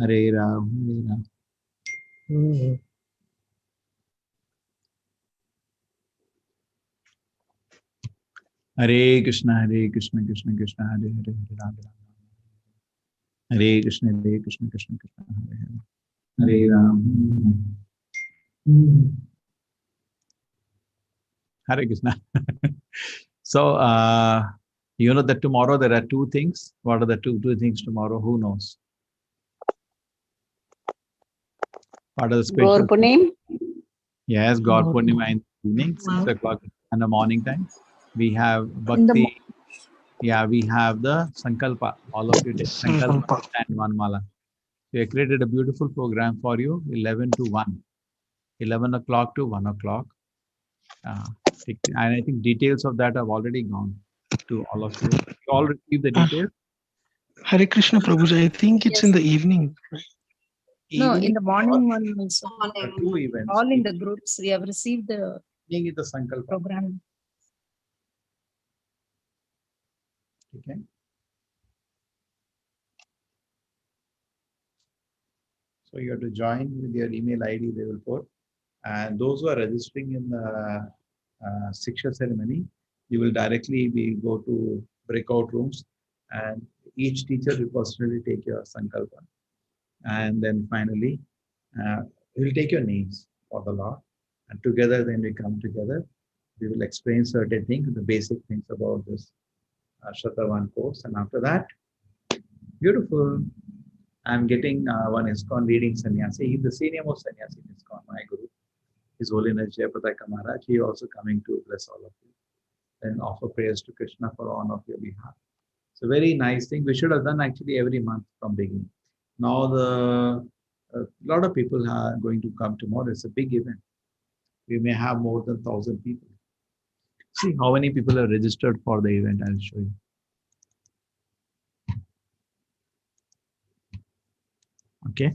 Hare Ram, Hare Ram. Hare Krishna, Krishna Krishna, Hare Hare, Hare Ram, Ram Ram. Hare Krishna, Krishna Krishna, Hare Hare. Hare Ram. Hare Krishna. So, you know that tomorrow there are two things. What are the two things tomorrow? Who knows? What are the special? Gaur Punim. Yes, God Purnima in the evening, 6 o'clock in the morning time. We have In the Bhakti. Yeah, we have the Sankalpa. All of you take Sankalpa and one mala. We have created a beautiful program for you, 11 to 1. 11 o'clock to 1 o'clock. And I think details of that have already gone to all of you. You all received the details? Hare Krishna Prabhuji, I think it's in the evening. No, in Evening, the morning one also. there are two events. All in the groups, we have received the Evening is the Sankalpa. program. Okay. So you have to join with your email ID they will put. And those who are registering in the Siksha ceremony, you will directly go to breakout rooms and each teacher will personally take your Sankalpa. And then finally, he will take your names for the Lord. And together, then we come together. We will explain certain things, the basic things about this Shatavan course. And after that, beautiful. I'm getting one ISKCON leading sannyasi. He's the senior most sannyasi in ISKCON, my guru. His Holiness Jayapataka Maharaj. He also coming to bless all of you. Then offer prayers to Krishna for on of your behalf. It's a very nice thing. We should have done actually every month from beginning. Now a lot of people are going to come tomorrow. It's a big event. We may have more than 1,000 people. See how many people are registered for the event. I'll show you. Okay.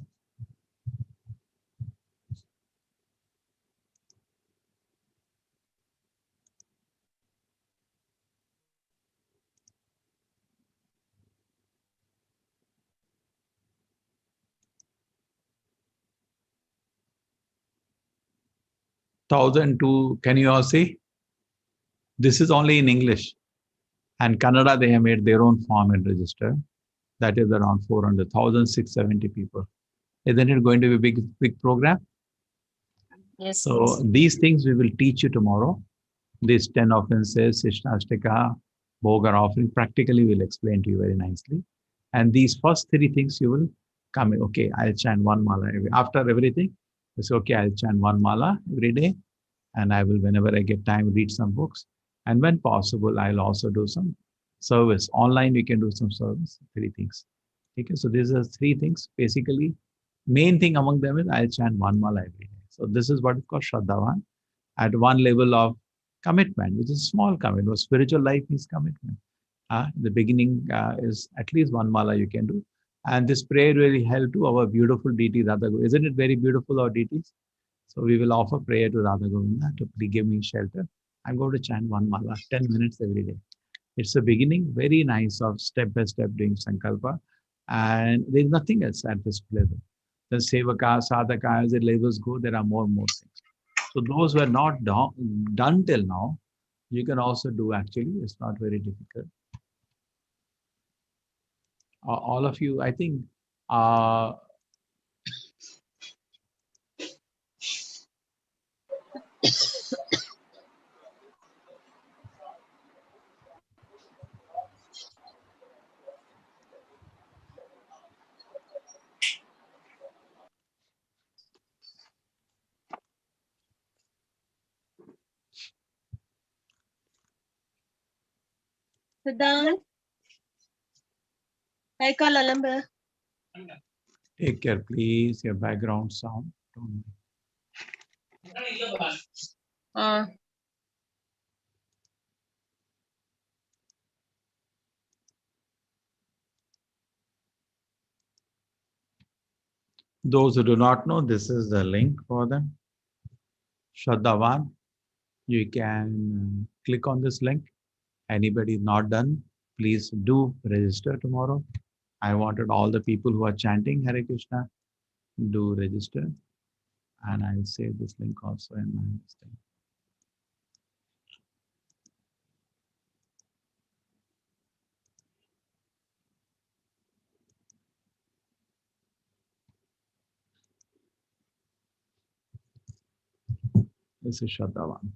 Thousand two. Can you all see? This is only in English. And Kannada, they have made their own form and register. That is around 400,670 people. Isn't it going to be a big program? Yes. So these things we will teach you tomorrow. These 10 offenses, Sishnastika, Bhoga offering, practically we'll explain to you very nicely. And these first three things you will come in. Okay, I'll chant one mala. After everything, it's okay, I'll chant one mala every day. And I will, whenever I get time, read some books. And when possible, I'll also do some service. Online, we can do some service, three things. Okay, so these are three things. Basically, main thing among them is I'll chant one mala every day. So this is what is called Shraddhavan at one level of commitment, which is small commitment. Spiritual life is commitment. The beginning is at least one mala you can do. And this prayer really help to our beautiful deity Radha Govinda. Isn't it very beautiful, our deities? So we will offer prayer to Radha Govinda to please give me shelter. I'm going to chant one mala, 10 minutes every day. It's the beginning, very nice of step by step doing Sankalpa. And there's nothing else at this level. The Sevaka, Sadhaka, as the levels go, there are more and more things. So those who are not done till now, you can also do actually. It's not very difficult. All of you, I think, Siddharth. take care, please. Your background sound. Don't Those who do not know, this is the link for them. Shraddhavan. You can click on this link. Anybody not done, please do register tomorrow. I wanted all the people who are chanting Hare Krishna do register, and I'll save this link also in my thing. This is Shraddhavan.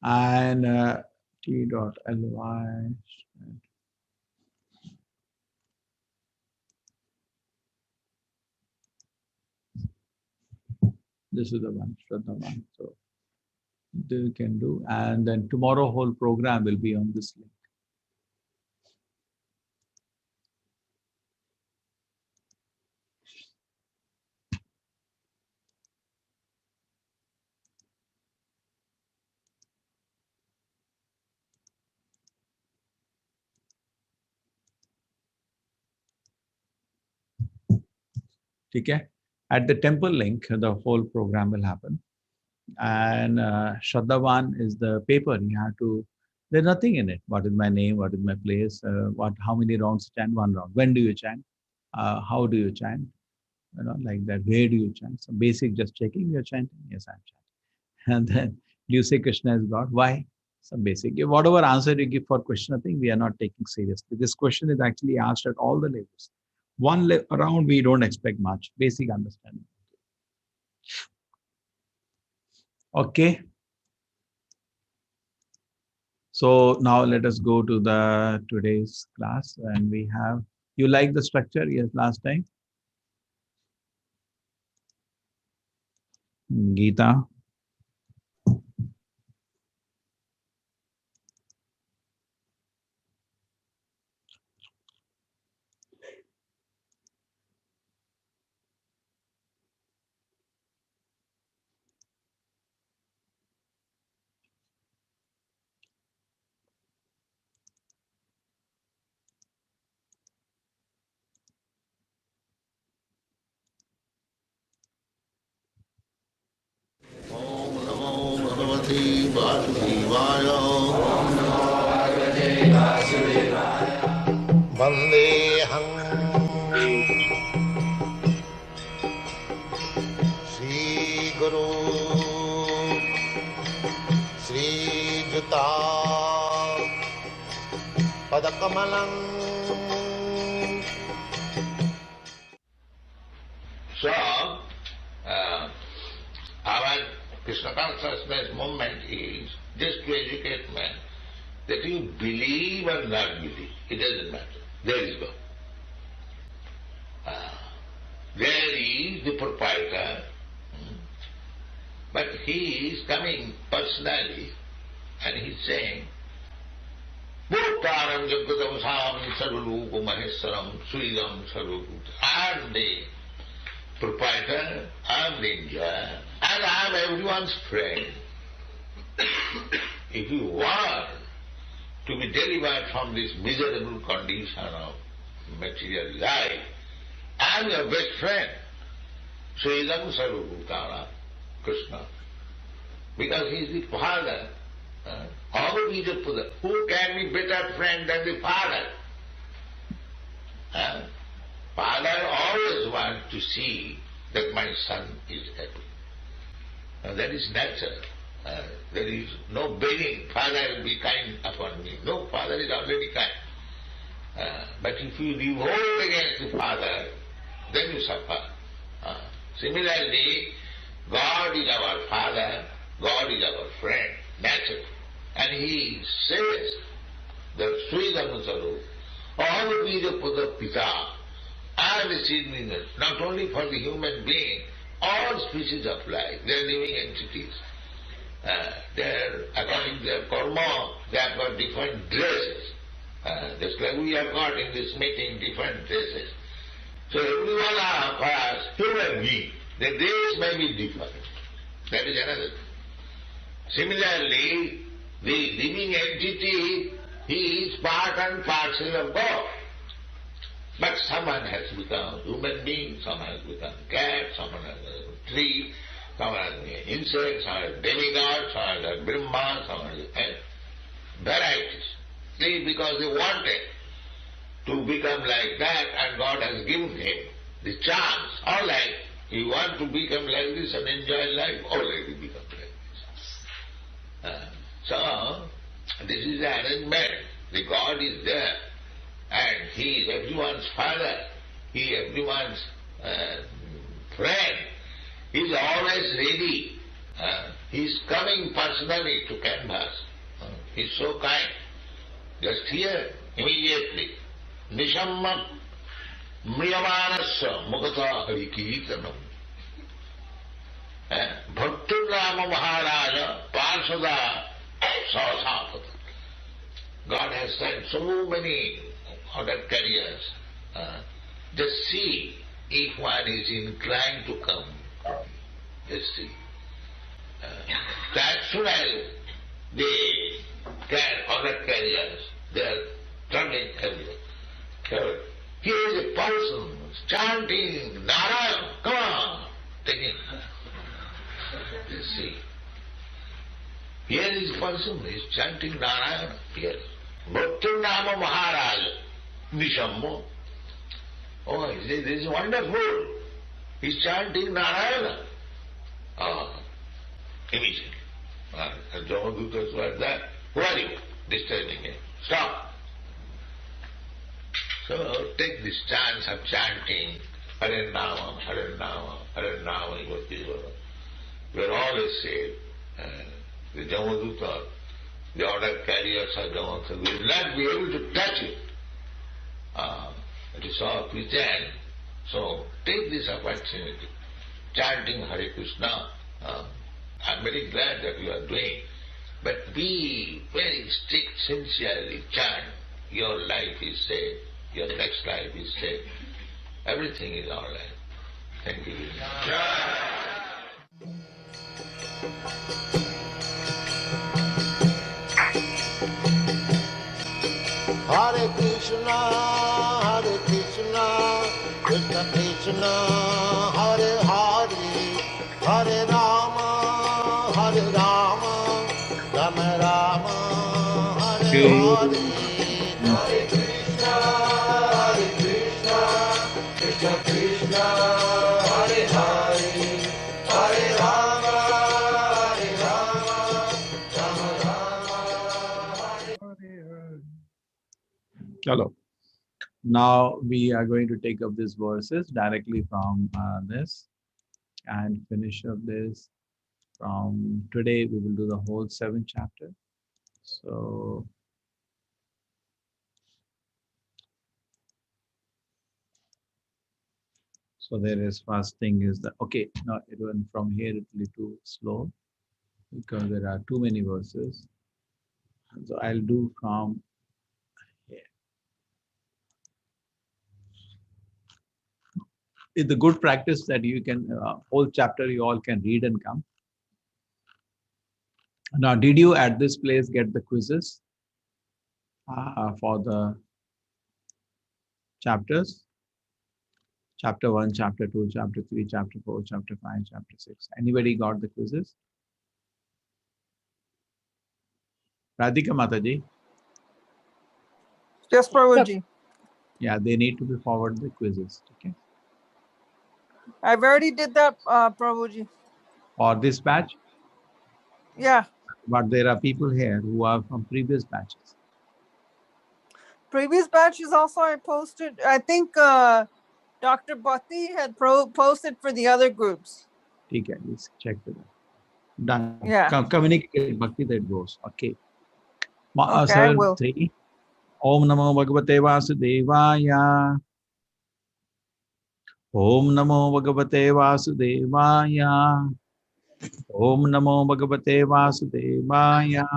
And t.ly. This is the one, Shraddhavan. So you can do, and then tomorrow whole program will be on this link. Okay? At the temple link, the whole program will happen. And Shraddhavan is the paper. You have to, there's nothing in it. What is my name? What is my place? How many rounds chant? One round. When do you chant? How do you chant? You know, like that. Where do you chant? So basic, just checking. You're chanting. Yes, I'm chanting. And then do you say Krishna is God? Why? Some basic. Whatever answer you give for question, I think we are not taking seriously. This question is actually asked at all the levels. One round we don't expect much. Basic understanding. Okay. So now let us go to the today's class, and we have, you like the structure? Yes, last time. Gita. Om Namo Bhagavate Vasudevaya. Vandeham Shri Guru Shri Juta Padakamalam. So, our Krishna consciousness movement is just to educate man that you believe or not believe, it doesn't matter. There is God. There is the proprietor, but he is coming personally and he is saying, Bhutaram Jagatam Sam Sarvarupa Maheswaram Suidam Sarvarupa. I am the proprietor, I am the enjoyer, and I am everyone's friend. If you want to be delivered from this miserable condition of material life, I am your best friend. Sridham Sarvabhutana, Krishna. Because he is the father. Who can be better friend than the father? Father always wants to see that my son is happy. That is natural. There is no begging, Father will be kind upon me. No, Father is already kind. But if you revolt against the Father, then you suffer. Similarly, God is our Father, God is our friend, natural. And He says that Sridhamasaru, all Bija Pada Pita are the significant, not only for the human being, all species of life, they are living entities. According to their karma, they have got different dresses. Just like we have got in this meeting different dresses. So everyone of us, human being, the dress may be different. That is another thing. Similarly, the living entity, he is part and parcel of God. But someone has become human being, someone has become cat, someone has become tree, someone has become insect, someone has demigod, someone has Brahma, someone has varieties. See, because he wanted to become like that, and God has given him the chance. All right, you want to become like this and enjoy life, already become like this. So, this is the arrangement. The God is there, and He is everyone's father. He is everyone's friend. He is always ready. He is coming personally to canvas. He is so kind. Just here, immediately. Nishamma mriyamanasya mukata harikirtanam. Bhaktirama Maharaja Parsada Sasapata. God has sent so many other carriers. Just see if one is inclined to come. Just see. As soon as they other carriers, they are turning everywhere. So, here is a person chanting Narayana, come on, take it. You see. Here is a person who is chanting Narayana, here. Bhaktirama Maharaj, Nishammo. Oh, this is wonderful. He is chanting Narayana. Immediately. And Jamadutas were there. Who are you? Disturbing him. Stop. So take this chance of chanting Hare Nama, Hare Nama, Hare Nama, you are always safe. The Jamaduta, the order carriers of Jamaduta will not be able to touch you. It is all pretend. So take this opportunity. Chanting Hare Krishna. I am very glad that you are doing. But be very strict, sincerely chant. Your life is safe. Your next life is safe. Everything is all right. Thank you. Hare Krishna, Krishna Krishna, Hare Hare, Hare Rama, Rama Rama, Hare Hare. Hare Krishna, Krishna Krishna, Hare Hare, Hare Rama, Rama Rama. Hello. Now we are going to take up these verses directly from this and finish up this. From today, we will do the whole 7th chapter. So there is first thing is that, okay, now even from here it will be too slow because there are too many verses. So I'll do from here. It's a good practice that you can, whole chapter you all can read and come. Now, did you at this place get the quizzes for the chapters? Chapter 1, Chapter 2, Chapter 3, Chapter 4, Chapter 5, Chapter 6. Anybody got the quizzes? Radhika Mataji? Yes, Prabhuji. Yeah, they need to be forwarded the quizzes. Okay. I've already did that, Prabhuji. For this batch? Yeah. But there are people here who are from previous batches. Previous batches also I posted. I think Dr. Bhakti had posted for the other groups. Okay, let's check with them. Done. Yeah. Communicate Bhakti that goes. Okay. Okay, I will. 3. Om Namo Bhagavate Vasudevaya. Om Namo Bhagavate Vasudevaya. Om Namo Bhagavate Vasudevaya.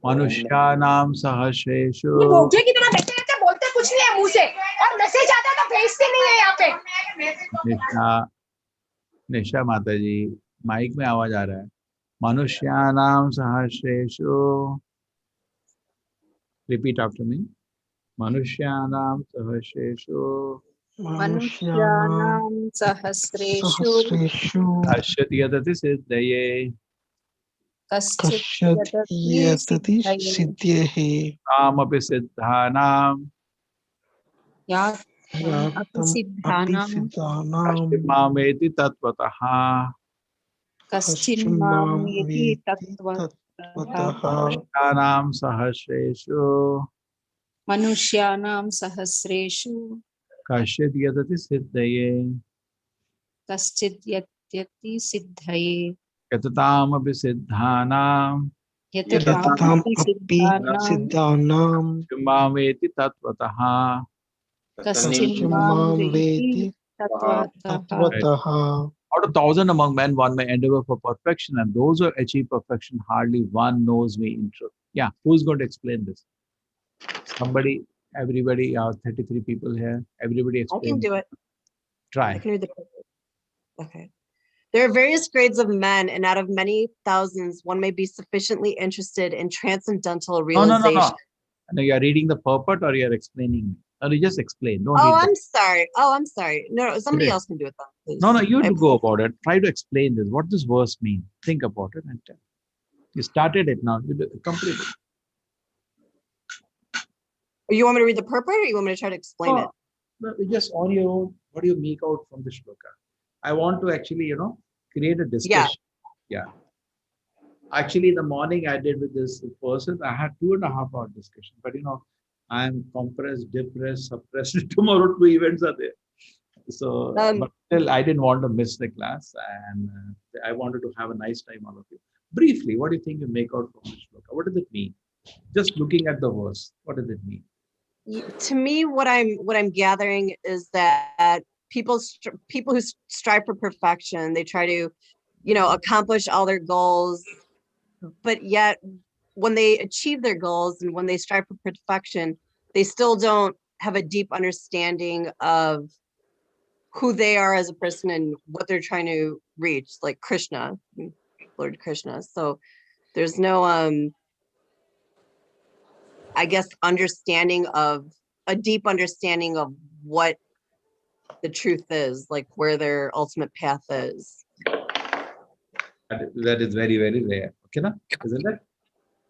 Manushyanam Sahasreshu. भोगे की तरह बैठे रहते बोलते कुछ नहीं है मुंह से और मैसेज आता है तो भेजते नहीं है यहाँ पे. निशा माता जी माइक में आवाज आ रहा है. Manushyanam Sahasreshu. Repeat after me. Manushyanam Sahasreshu. Manusyanam sahasreshu Ashyati Yadati Siddhaye. Kaschit Kashyat yadati yatati siddhaye siddhyehe Amapi siddhanam yatam yatam api apisiddhanam siddhanam kashimameti tatvataha. kaschinmam kaschimam yeti veti tattvataha tatvataha Manusyanam sahasreshu manushyanam sahasreshu kashit yadati siddhaye kaschit yadati siddhaye yatataamapi siddhanam yatatam yatatam api apisiddhanam siddhanam kashimameti tatvataha. kaschinmam kaschimam veti veti tattvataha. Right. tatvataha. Out of 1,000 among men, one may endeavor for perfection, and those who achieve perfection, hardly one knows me in truth. Yeah, who's going to explain this? Somebody, everybody, 33 people here, everybody I can explain. do it. I Try. can read the okay. There are various grades of men, and out of many thousands, one may be sufficiently interested in transcendental No, realization. No, you're reading the purport or you're explaining. Or you just explain. Don't Oh, read the. I'm sorry. Oh, I'm sorry. No, somebody Okay. else can do it then, please. No, you I have to go about it. Try to explain this. What this verse means. Think about it and tell. You started it now. You complete it. You want me to read the purport, or you want me to try to explain it? No, just on your own. What do you make out from the shloka? I want to actually, create a discussion. Yeah. Actually, in the morning I did with this person, I had 2.5 hour discussion. But I'm compressed, depressed, suppressed. Tomorrow 2 events are there. So, but still, I didn't want to miss the class, and I wanted to have a nice time, all of you. Briefly, what do you think you make out from this shloka? What does it mean? Just looking at the verse, what does it mean? To me, what I'm gathering is that people who strive for perfection, they try to, accomplish all their goals, but yet when they achieve their goals and when they strive for perfection, they still don't have a deep understanding of who they are as a person and what they're trying to reach, like Krishna, Lord Krishna. So there's no I guess a deep understanding of what the truth is, like where their ultimate path is. That is very, very rare. Okay, na? Isn't it?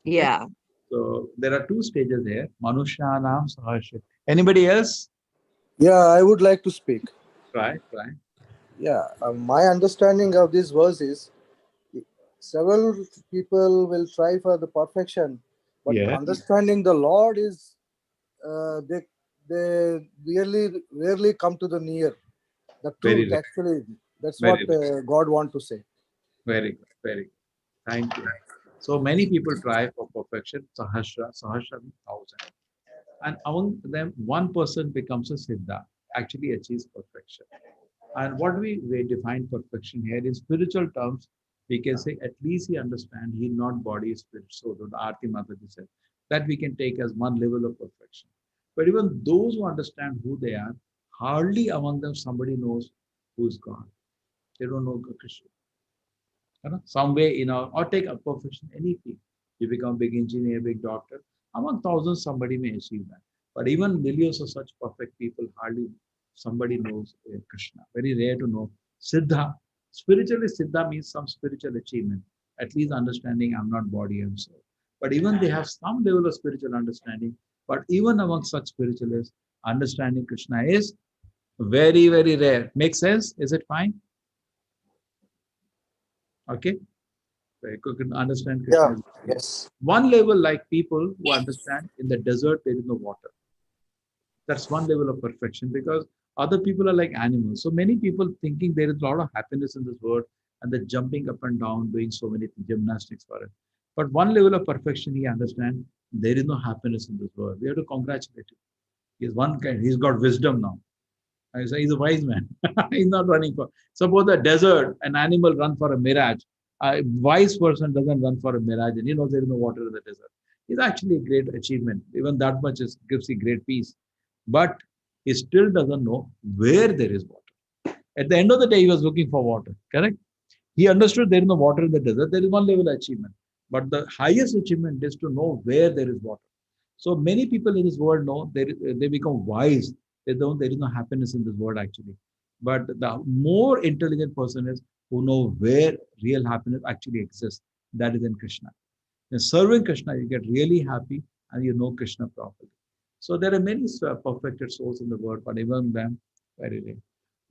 Yeah. So there are two stages here. Manushanam Sahasya. Anybody else? Yeah, I would like to speak. Try. Yeah, my understanding of this verse is several people will try for the perfection, but Yeah. understanding the Lord is they really rarely come to the near the Very truth. rare. Actually, that's Very what God want to say. Very good. Very good. Thank you. So many people try for perfection. Sahasra means 1,000. And among them, one person becomes a siddha, actually achieves perfection. And what we define perfection here in spiritual terms, we can say at least he understands he not body, spirit, soul. The Aarti Mataji said that we can take as one level of perfection. But even those who understand who they are, hardly among them somebody knows who is God. They don't know Krishna. Some way, or take a profession, any field. You become big engineer, big doctor. Among thousands, somebody may achieve that. But even millions of such perfect people, hardly somebody knows Krishna. Very rare to know. Siddha. Spiritually, Siddha means some spiritual achievement. At least understanding I'm not body, I'm soul. But even they have some level of spiritual understanding. But even among such spiritualists, understanding Krishna is very, very rare. Makes sense? Is it fine? Okay. You can understand Yeah. Krishna. Yes. One level, like people who understand in the desert there is no water. That's one level of perfection, because other people are like animals. So many people thinking there is a lot of happiness in this world, and they're jumping up and down, doing so many gymnastics for it. But one level of perfection, he understands there is no happiness in this world. We have to congratulate him. He's one kind. He's got wisdom now. I say he's a wise man. He's not running for. Suppose the desert, an animal run for a mirage. A wise person doesn't run for a mirage, and he knows there is no water in the desert. It's actually a great achievement. Even that much gives you great peace. But he still doesn't know where there is water. At the end of the day, he was looking for water. Correct? He understood there is no water in the desert. There is one level of achievement. But the highest achievement is to know where there is water. So many people in this world know they become wise. They don't. There is no happiness in this world actually. But the more intelligent person is who know where real happiness actually exists. That is in Krishna. In serving Krishna, you get really happy and you know Krishna properly. So there are many perfected souls in the world, but even them, very rare.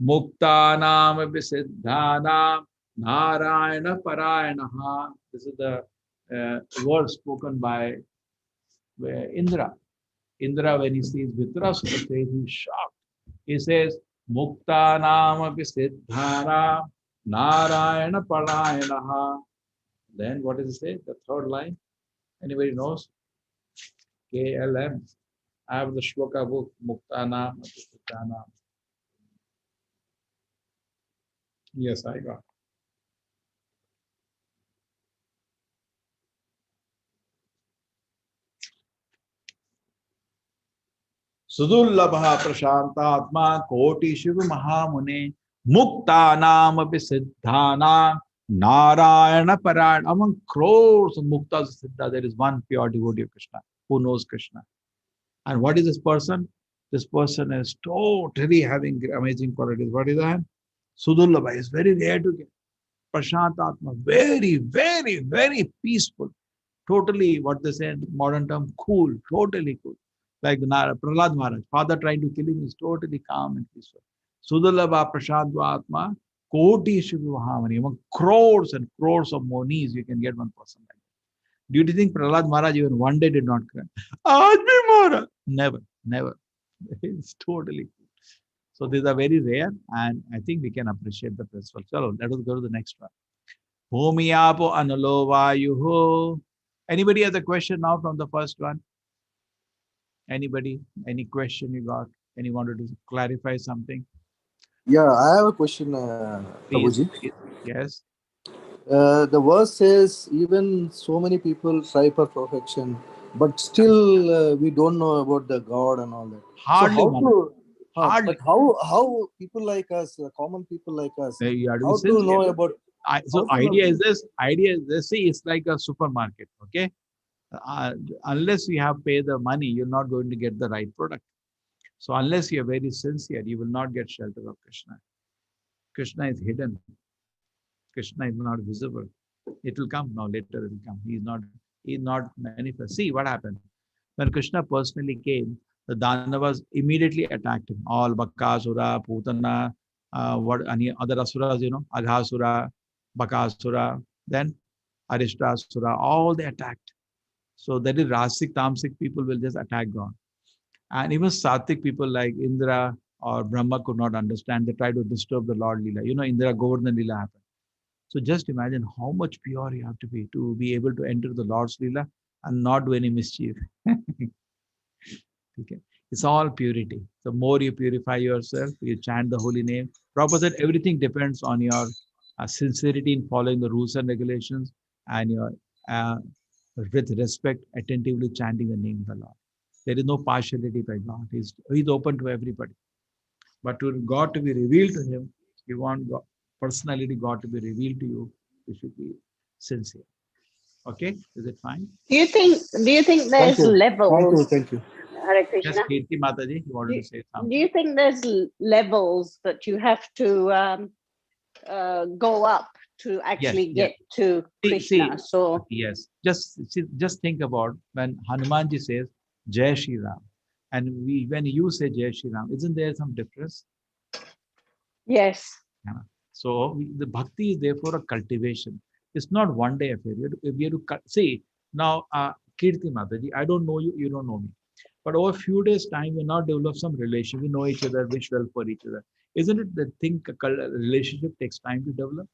Muktanam Abhisiddhanam Narayana Parayanaha. This is the word spoken by Indra. Indra, when he sees Vitrasura stage, he's shocked. He says, Muktanam Abhisiddhanam Narayana Parayanaha. Then what does it say? The third line. Anybody knows? KLM. I have the shloka book, Muktana, Abhisiddhana. Yes, I got. Sudullabha Prashantatma Koti Shiva Mahamune Muktanam Abhisiddhana Narayana Paran. Among crores of Muktas Siddha, there is one pure devotee of Krishna who knows Krishna. And what is this person? This person is totally having amazing qualities. What is that? Sudullabha is very rare to get. Prashantatma, very, very, very peaceful. Totally, what they say in modern term, cool, totally cool. Like Prahlad Maharaj, father trying to kill him is totally calm and peaceful. Sudalabha Prashadva Atma, Koti Shivahamani, among crores and crores of monis, you can get one person like that. Do you think Prahlad Maharaj even one day did not cry? Aaj Maharaj. Never, never. It's totally cool. So these are very rare, and I think we can appreciate the festival. So let us go to the next one. Bhumiyapo Analo Vayuho. Anybody has a question now from the first one? Anybody? Any question you got? Any wanted to clarify something? Yeah, I have a question, Please. Prabhuji. Yes. The verse says even so many people try for perfection, but still we don't know about the God and all that. Hardly So one. Hardly. but how people like us, common people like us, You have to be how to know sincere. about? So idea is this. Idea is this. See, it's like a supermarket. Okay. Unless you have paid the money, you're not going to get the right product. So unless you are very sincere, you will not get shelter of Krishna. Krishna is hidden. Krishna is not visible. It will come now. Later it will come. He's not manifest. See what happened when Krishna personally came. The Danavas immediately attacked him. All Bakasura, Putana, what any other asuras, Aghasura, Bakasura, then Arishtasura, all they attacked. So that is Rasik, Tamsik people will just attack God. And even Sattvic people like Indra or Brahma could not understand. They try to disturb the Lord Leela. Indra Govardhan Leela happened. So just imagine how much pure you have to be able to enter the Lord's Leela and not do any mischief. Okay. It's all purity. The more you purify yourself, you chant the holy name. Prabhupada said everything depends on your sincerity in following the rules and regulations and your with respect, attentively chanting the name of the Lord. There is no partiality by God. He's open to everybody. But to God to be revealed to him, you want God, personality God to be revealed to you, you should be sincere. Okay? Is it fine? Do you think there's levels? Thank you. Hare Yes, Krishna. Kirti Mataji, you wanted to say Do something. you think there's levels that you have to go up to actually get to Krishna? So yes, just think about when Hanumanji says Jai Shri Ram, and when you say Jai Shri Ram, isn't there some difference? yes. Yeah. So the bhakti is therefore a cultivation. It's not one day affair. We have to see now, Kirti Mataji, I don't know you, you don't know me. But over a few days' time, we now develop some relation. We know each other, wish well for each other. Isn't it the thing, a relationship takes time to develop?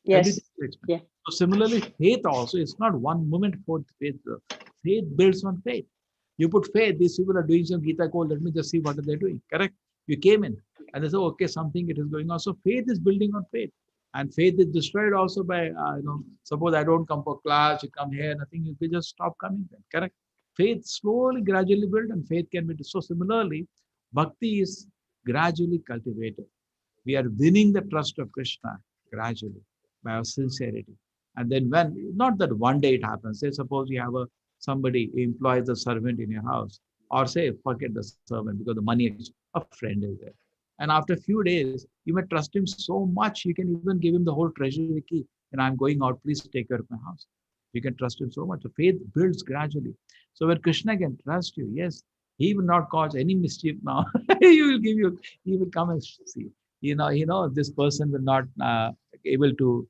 Yes. Everything takes time. Yeah. So similarly, faith also, it's not one moment for faith. Faith builds on faith. You put faith, these people are doing some Gita call, let me just see what are they doing. Correct? You came in and they say, okay, something it is going on. So faith is building on faith. And faith is destroyed also by, suppose I don't come for class, you come here, nothing, you can just stop coming then. Correct? Faith slowly, gradually built and faith can be. So similarly, bhakti is gradually cultivated. We are winning the trust of Krishna gradually by our sincerity. And then not that one day it happens, say suppose you have somebody employs a servant in your house, or say forget the servant because the money, a friend is there. And after a few days, you may trust him so much, you can even give him the whole treasury key. I'm going out, please take care of my house. You can trust him so much. So faith builds gradually. So when Krishna can trust you, yes, he will not cause any mischief now. He will come and see. This person will not able to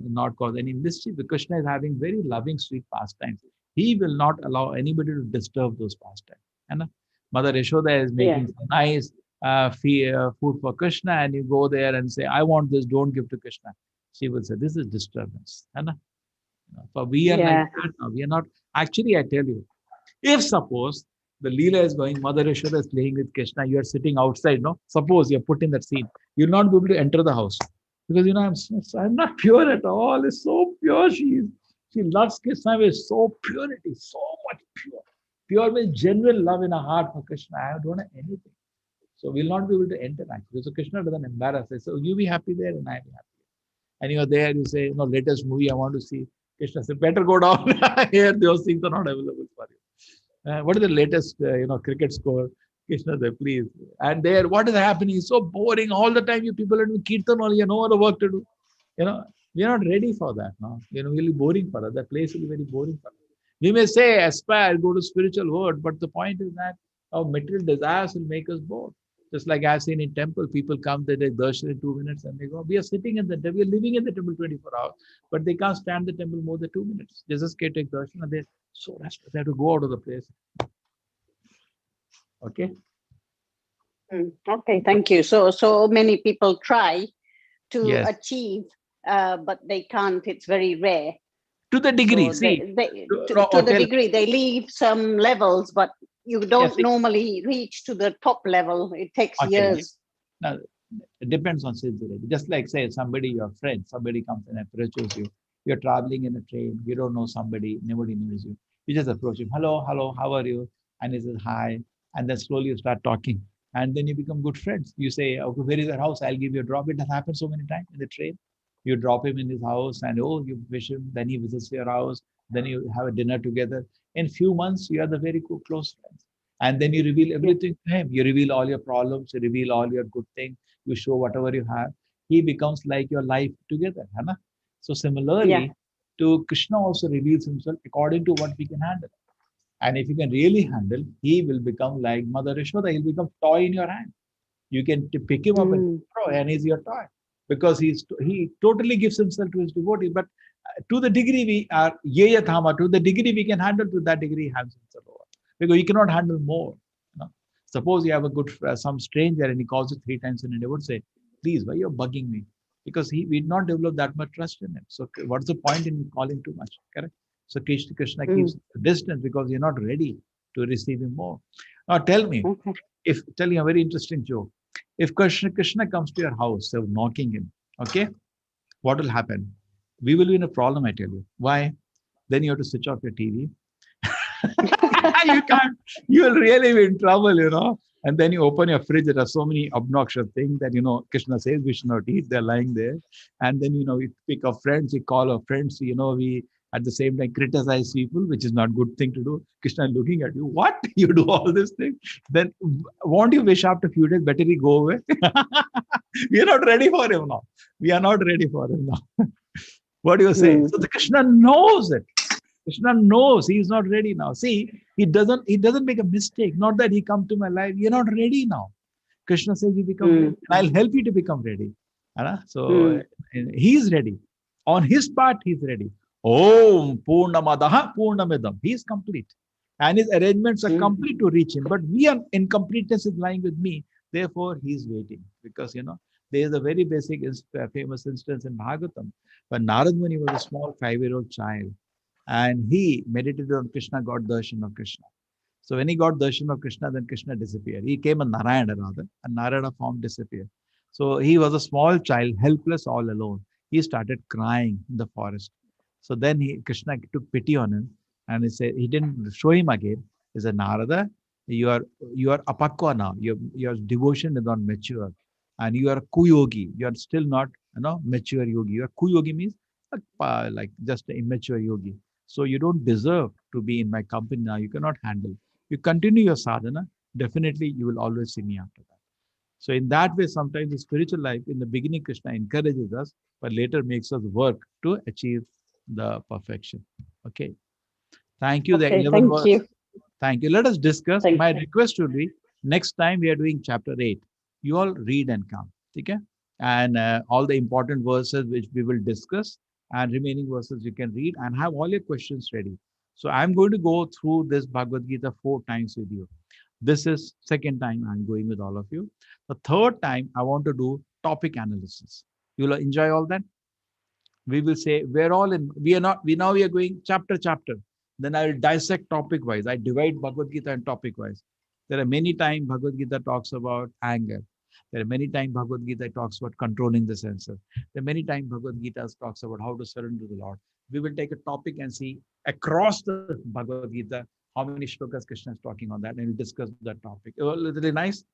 not cause any mischief. Because Krishna is having very loving, sweet pastimes. He will not allow anybody to disturb those pastimes. And Mother Yashoda is Yeah. making some nice food for Krishna, and you go there and say, I want this, don't give to Krishna. She will say, this is disturbance. For we are like Yeah. that now. We are not. Actually, I tell you, if suppose the Leela is going, Mother Yashoda is playing with Krishna, you are sitting outside, no? Suppose you're put in that scene, you'll not be able to enter the house. Because I'm not pure at all. It's so pure. She loves Krishna with so purity, so much pure. Pure means genuine love in her heart for Krishna. I don't have anything. So we'll not be able to enter actually. So Krishna doesn't embarrass us. So you be happy there and I be happy. And you're there, you say, latest movie I want to see. Krishna said, better go down. Here, those things are not available for you. What is the latest, cricket score? Krishna said, please. And there, what is happening? It's so boring. All the time, you people are doing kirtan, only you have no other work to do. We are not ready for that. No, will be boring for us. That place will be very boring for us. We may say, aspire, go to spiritual world, but the point is that our material desires will make us bored. Just like I've seen in temple, people come, they take darshan in 2 minutes and they go. We are sitting in the temple, we are living in the temple 24 hours, but they can't stand the temple more than 2 minutes. They just can't take darshan and they're so restless, they have to go out of the place. Okay? Okay, thank you. So many people try to Yes. achieve, but they can't. It's very rare. To the degree, So see. to the degree, they leave some levels, but you don't normally reach to the top level. It takes years. Now, it depends on sincerity. Just like, say, somebody, your friend, somebody comes and approaches you. You're traveling in a train. You don't know somebody. Nobody knows you. You just approach him. Hello, how are you? And he says, hi. And then slowly you start talking. And then you become good friends. You say, okay, where is your house? I'll give you a drop. It has happened so many times in the train. You drop him in his house and, you wish him. Then he visits your house. Then you have a dinner together. In few months, you are the very close friends. And then you reveal everything to him. You reveal all your problems. You reveal all your good things. You show whatever you have. He becomes like your life together. Hai? So similarly, to Krishna also reveals himself according to what we can handle. And if you can really handle, he will become like Mother Yashoda. He'll become toy in your hand. You can pick him up and throw, and he's your toy. Because he totally gives himself to his devotee. But to the degree we are Yeyathama, to the degree we can handle, to that degree he hands himself over. Because you cannot handle more. Suppose you have a good some stranger and he calls you 3 times in a day, would say, please, why you're bugging me? Because we did not develop that much trust in him. So what's the point in calling too much? Correct? So Krishna keeps distance because you're not ready to receive him more. Now tell me, tell you a very interesting joke. If Krishna comes to your house, so knocking him, okay, what will happen? We will be in a problem, I tell you. Why? Then you have to switch off your TV. You can't, you will really be in trouble, And then you open your fridge, there are so many obnoxious things that, Krishna says we should not eat, they're lying there. And then, we pick our friends, we call our friends, we at the same time criticize people, which is not a good thing to do. Krishna is looking at you, what? You do all this thing? Then won't you wish after a few days, better he go away? We are not ready for him now. We are not ready for him now. What do you say? So the Krishna knows it. Krishna knows he is not ready now. See, he doesn't make a mistake. Not that he come to my life. You're not ready now. Krishna says you become ready. And I'll help you to become ready. So he's ready. On his part, he's ready. Om Purnamadaha Purnamidam. He is complete. And his arrangements are complete to reach him. But we are incompleteness is lying with me. Therefore, he's waiting. Because there is a very basic famous instance in Bhagavatam when Narad Muni was a small 5-year-old child. And he meditated on Krishna, got darshan of Krishna. So when he got darshan of Krishna, then Krishna disappeared. He came a Narayana rather, and Narayana form disappeared. So he was a small child, helpless, all alone. He started crying in the forest. So then Krishna took pity on him, and he said, he didn't show him again. He said, Narada, you are apakwa now. Your devotion is not mature, and you are kuyogi. You are still not mature yogi. Your kuyogi means like just an immature yogi. So you don't deserve to be in my company now. You cannot handle. You continue your sadhana. Definitely, you will always see me after that. So in that way, sometimes the spiritual life, in the beginning, Krishna encourages us, but later makes us work to achieve the perfection. Okay. Thank you. The Okay, 11 thank verse. you. Thank you. Let us discuss. Thank My you. request would be next time we are doing chapter 8. You all read and come. Okay. And all the important verses which we will discuss, and remaining verses you can read and have all your questions ready. So I'm going to go through this Bhagavad Gita 4 times with you. This is second time I'm going with all of you. The third time I want to do topic analysis. You'll enjoy all that. We will say we're all in, we are not, we now we are going chapter. Then I will dissect topic wise. I divide Bhagavad Gita and topic wise. There are many times Bhagavad Gita talks about anger. There are many times Bhagavad Gita talks about controlling the senses. There are many times Bhagavad Gita talks about how to surrender to the Lord. We will take a topic and see across the Bhagavad Gita how many shlokas Krishna is talking on that, and we'll discuss that topic. Really nice.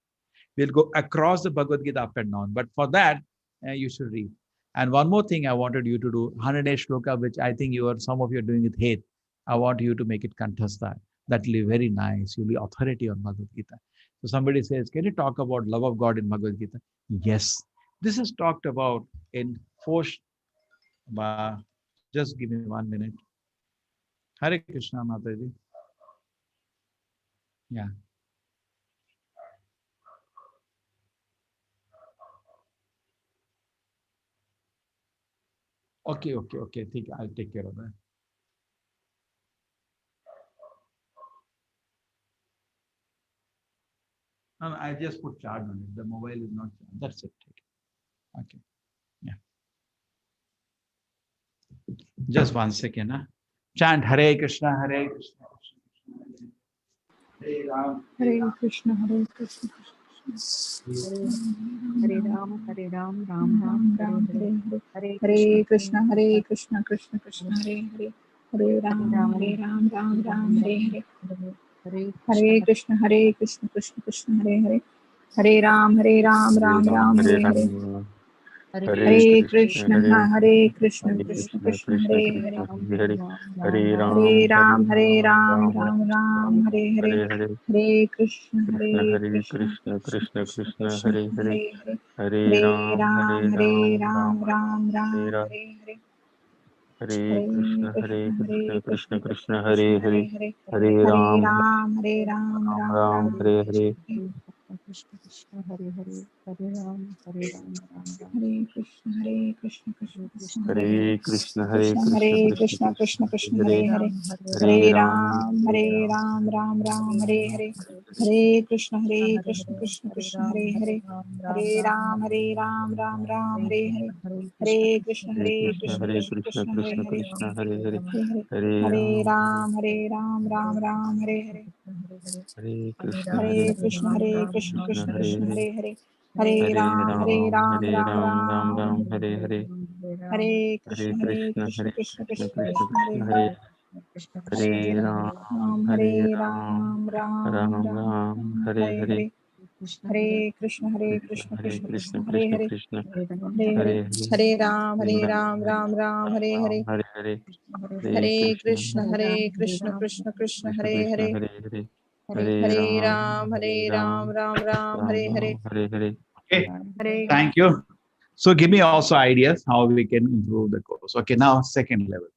We'll go across the Bhagavad Gita up and down. But for that, you should read. And one more thing I wanted you to do, 108 shloka, which I think some of you are doing with hate. I want you to make it kanthastha. That will be very nice. You'll be authority on Bhagavad Gita. So somebody says, can you talk about love of God in Bhagavad Gita? Yes. This is talked about in four. Just give me 1 minute. Hare Krishna, Mataji. Yeah. Okay. Think I'll take care of that. No, I just put charge on it. The mobile is not charged. That's it. Okay. Yeah. Just 1 second. Huh? Chant Hare Krishna, Hare Krishna, Hare Ram. Hare Krishna, Hare Krishna, Hare Ram, Hare Ram, Ram Ram, Ram Hare Ram, Hare, Hare Hare. Hare Hare Krishna, Krishna, Hare Krishna, Krishna Krishna, Hare Hare. Hare Hare Ram, Hare Ram, Ram, Ram Ram, Hare Hare. Hare Hare Krishna, Krishna, Hare Krishna, Krishna Krishna, Hare Hare. Hare Ram, Ram Ram, Hare Hare Hare. Ram, Hare Hare Hare Krishna, Krishna, Hare Hare Krishna, Hare Krishna Krishna, Krishna, Krishna Hare Hare Hare. Krishna, Ram, Hare Ram Hare Ram, Hare Ram, Hare Ram, Hare Ram, Ram, Ram Ram Ram, Ram, Hare Hare. Hare Hare Hare Krishna, Krishna, Hare Hare Krishna, Krishna, Krishna Krishna Krishna, Krishna, Krishna Hare Hare Hare Hare. Hare Hare Ram, Ram, Hare Hare Ram, Ram, Ram Ram Hare Ram, Ram, Hare Hare. Hare Hare Krishna, Hare Krishna, Hare Krishna, Krishna, Krishna Krishna Krishna, Krishna, Hare Hare Hare Hare. Hare Hare Ram, Ram, Hare Ram, Ram Ram Ram, Ram, Hare Hare Hare Hare. Krishna Krishna, Hare Hare, Hare Ram, Hare Ram, Ram Ram, Hare Krishna, Hare Krishna, Krishna Hare Krishna, Krishna, Hare Hare. Hare Hare Krishna, Hare Krishna Krishna, Hare Krishna Krishna, Krishna Krishna, Krishna, Hare Hare Hare Hare. Hare Hare Ram, Ram, Hare Hare Ram, Ram, Ram Ram, Hare Ram, Hare. Hare Krishna, Hare Krishna, Hare Hare Krishna, Hare, Krishna Hare Krishna, Ram, Hare Hare Hare. Ram, Ram Hare Ram, Ram, Hare Ram, Ram Ram, Hare Hare Hare. Krishna, Hare Krishna, Hare Krishna Krishna, Hare Krishna, Hare Krishna, Hare Krishna, Hare Hare, Krishna Krishna, Krishna, Hare Krishna Hare Hare. Krishna, Ram, Hare Hare Hare Hare Ram, Hare. Hare Hare Ram, Ram, Hare Ram, Ram Ram, Hare Hare. Hare Hare, Hare Hare Krishna, Ram, Hare Hare Hare Krishna, Krishna, Ram, Hare Ram Krishna, Ram, Krishna, Krishna Hare Hare Krishna, Hare, Hare Hare Hare. Hare Hare Hare Krishna, Ram, Hare Hare Ram, Krishna, Ram, Hare Ram Krishna Ram, Ram Krishna, Ram. Ram, Hare Hare Hare Hare Ram, Hare Ram, Hare Hare Krishna, Hare Krishna, Krishna, Hare Krishna Krishna, Krishna, Krishna Krishna, Hare Krishna, Hare. Hare Krishna Krishna, Hare Hare Ram, Hare, Hare Hare Ram, Ram, Ram Ram Ram, Ram, Ram, Hare Hare Hare Hare. Krishna Hare Hare Krishna, Hare Krishna, Krishna, Hare Krishna Krishna, Krishna, Hare Krishna Hare. Krishna, Hare Ram, Hare Hare Hare. Hare Krishna, Hare Hare Ram, Hare Hare Ram, Ram, Hare Ram Ram, Ram, Hare Ram, Hare. Hare Hare Krishna Hare Hare, Hare Hare Krishna, Krishna, Hare Hare Ram, Hare Krishna, Ram, Krishna Hare Krishna, Krishna Hare Krishna, Hare. Hare Hare Hare Hare Hare Ram, Ram, Hare Hare Ram, Ram, Ram Ram, Ram Hare Hare. Ram, Hare Hare. Okay. Ram, Hare Hare Ram. Thank you. So give me also ideas how we can improve the course. Okay, now second level.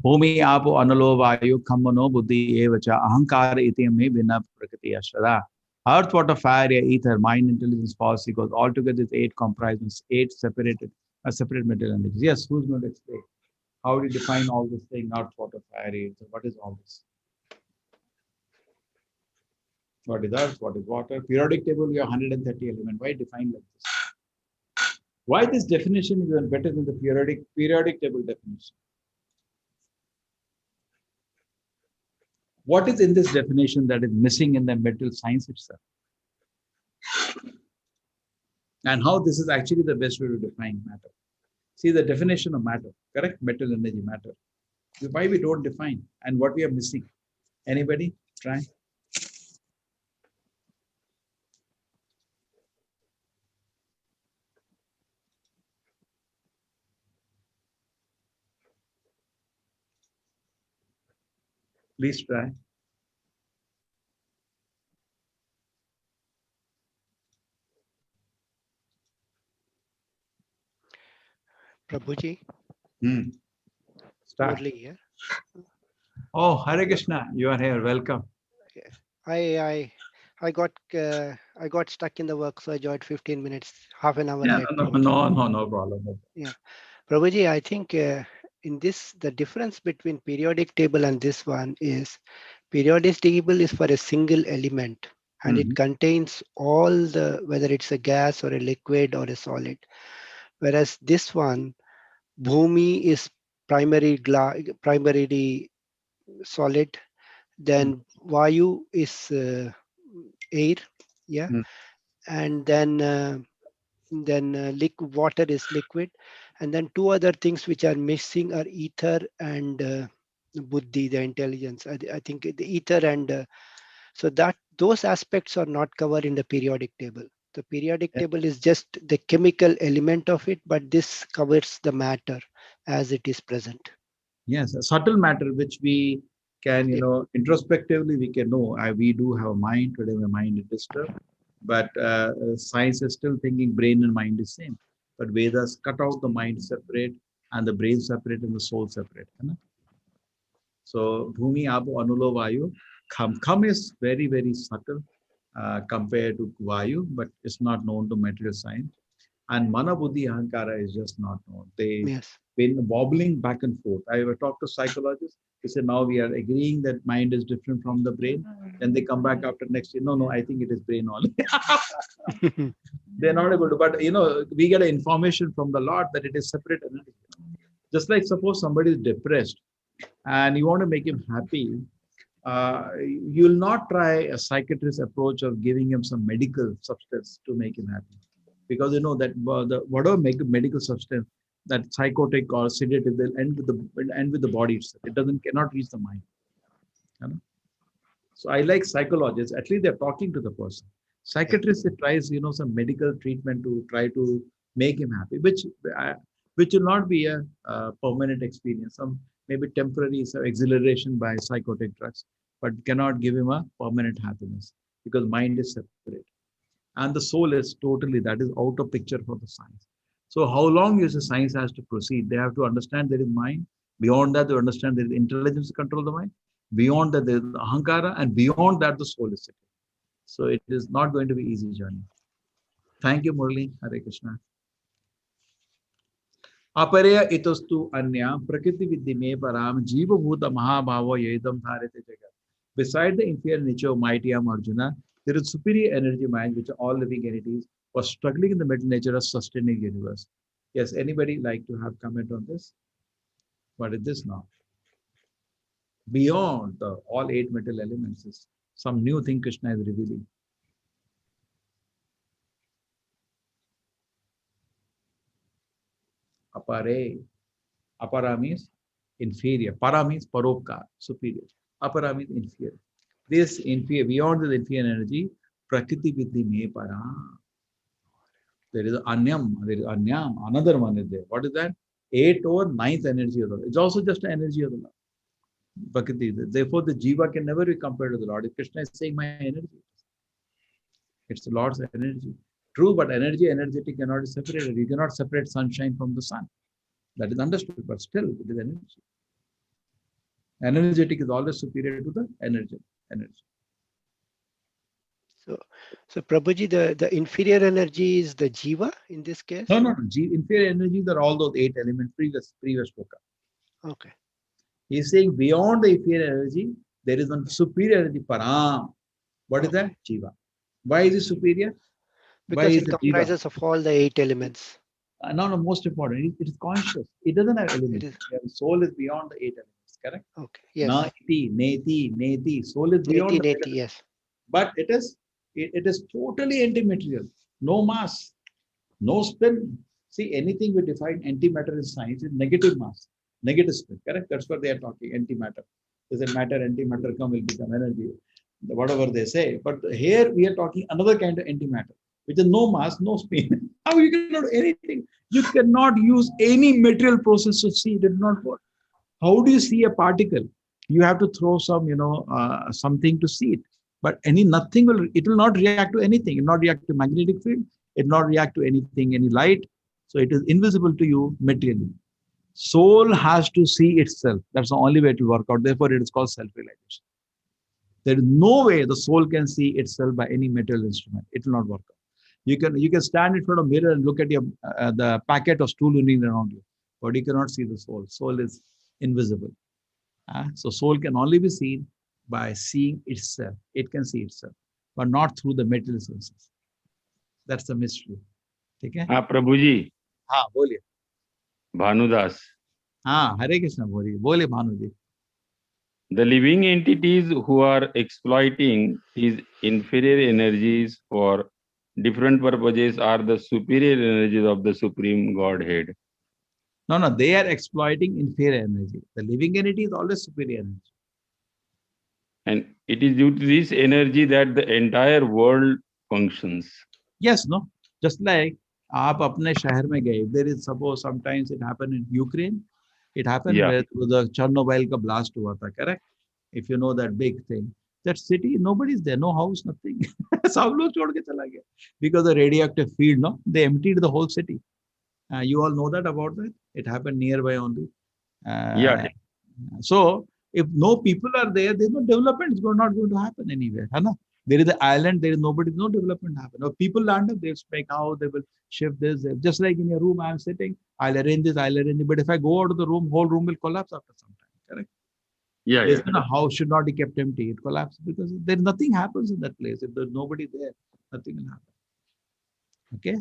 Bhumi apo analo vayu khammano buddhi evacha ahankara iti me vinna prakriti ashada. Earth, water, fire, air, ether, mind, intelligence, force, equals altogether is eight comprises eight separate material energies. Yes, who's going to explain? How do you define all this thing? Earth, water, fire, air, ether. What is all this? What is earth? What is water? Periodic table, we have 130 elements. Why define like this? Why this definition is even better than the periodic table definition? What is in this definition that is missing in the material science itself? And how this is actually the best way to define matter. See the definition of matter, correct? Material energy, matter. Why we don't define and what we are missing? Anybody try? Please try. Prabhuji, Start. Murli here. Oh, Hare Krishna, you are here. Welcome. I got stuck in the work, so I joined 15 minutes, half an hour Yeah, late. no problem. Yeah, Prabhuji, I think in this the difference between periodic table and this one is periodic table is for a single element and it contains all the whether it's a gas or a liquid or a solid, whereas this one Bhumi is primarily solid, then Vayu is air, yeah, and then water is liquid, and then two other things which are missing are ether and buddhi, the intelligence. I think the ether and so that those aspects are not covered in the periodic table. The periodic table is just the chemical element of it, but this covers the matter as it is present. Yes, a subtle matter which we can, introspectively we can know. We do have a mind. Today my mind is disturbed. But science is still thinking brain and mind is same. But Vedas cut out the mind separate and the brain separate and the soul separate. So Bhumi, Apo, Anulo, Vayu. Kham is very, very subtle compared to Vayu, but it's not known to material science. And Mana, Buddhi, Ahankara is just not known. They've been wobbling back and forth. I have talked to psychologists. They say now we are agreeing that mind is different from the brain. Then they come back after next year. No, I think it is brain only. They're not able to, but we get information from the Lord that it is separate energy. Just like suppose somebody is depressed and you want to make him happy, you'll not try a psychiatrist approach of giving him some medical substance to make him happy. Because that whatever medical substance, that psychotic or sedative, they'll end with the body itself. It cannot reach the mind. So I like psychologists. At least they're talking to the person. Psychiatrist, it tries some medical treatment to try to make him happy, which will not be a permanent experience. Some maybe temporary exhilaration by psychotic drugs, but cannot give him a permanent happiness because mind is separate. And the soul is totally, that is out of picture for the science. So how long is the science has to proceed? They have to understand there is mind. Beyond that, they understand there is intelligence to control the mind. Beyond that, there is ahankara. And beyond that, the soul is sitting. So it is not going to be easy journey. Thank you, Murli. Hare Krishna. Aparya itostu anya prakriti viddhime param jiva bhuta mahabhava yedam dharete jagat. Beside the inferior nature of mighty Arjuna, there is superior energy mind, which are all living entities, was struggling in the middle nature of sustaining universe. Yes, anybody like to have comment on this? What is this now? Beyond all 8 metal elements is some new thing Krishna is revealing. Apare. Apara means inferior. Para means paropkar, superior. Apara means inferior. This inferior, beyond the inferior energy, prakriti viddhi me para. There is anyam, another one is there. What is that? 8th or 9th energy of the Lord. It's also just an energy of the Lord. Prakriti. Therefore, the jiva can never be compared to the Lord. If Krishna is saying my energy, it's the Lord's energy. True, but energetic cannot be separated. You cannot separate sunshine from the sun. That is understood, but still it is energy. Energetic is always superior to the energy. So Prabhuji, the inferior energy is the jiva in this case? No. Inferior energies are all those 8 elements, previous shloka. Okay. He is saying beyond the inferior energy, there is one superior energy, param. What is that? Jiva. Why is it superior? Because it comprises of all the 8 elements. No, most important, it is conscious. It doesn't have elements. The soul is beyond the 8 elements, correct? Okay. Yes. Neti. Soul is beyond the 8 elements. Yes. But it is totally antimaterial. No mass, no spin. See, anything we define antimatter in science is negative mass, negative spin, correct? That's what they are talking, antimatter. There's a matter, antimatter will become energy, whatever they say. But here we are talking another kind of antimatter, which is no mass, no spin. How you cannot do anything? You cannot use any material process to see it. It does not work. How do you see a particle? You have to throw some, something to see it. But nothing will not react to anything. It will not react to magnetic field. It will not react to anything, any light. So it is invisible to you materially. Soul has to see itself. That's the only way it will work out. Therefore, it is called self-realization. There is no way the soul can see itself by any material instrument. It will not work out. You can stand in front of a mirror and look at your the packet of stool running around you, but you cannot see the soul. Soul is invisible. So soul can only be seen by seeing itself. It can see itself, but not through the material senses. That's the mystery. Okay? हाँ प्रभु जी, हाँ बोलिए. भानुदास. हाँ हरे कृष्ण बोलिए भानु जी. The living entities who are exploiting his inferior energies for different purposes are the superior energies of the Supreme Godhead. No, they are exploiting inferior energy. The living entity is always superior energy. And it is due to this energy that the entire world functions. Yes, no. Just like आप अपने शहर में गए, there is suppose sometimes it happened in Ukraine. It happened where the Chernobyl का blast हुआ था, correct? If you know that big thing, that city nobody's there, no house, nothing. सब लोग छोड़ के चला गया because the radioactive field, no, they emptied the whole city. You all know that about that. It happened nearby only. So if no people are there, there's no development. It's not going to happen anywhere. Hai There is an island, there is nobody, no development happen. If people land up, they'll make how they will shift this. Just like in your room, I'm sitting, I'll arrange this, I'll arrange it. But if I go out of the room, whole room will collapse after some time. Correct? A house should not be kept empty. It collapses because there nothing happens in that place. If there's nobody there, nothing will happen. Okay?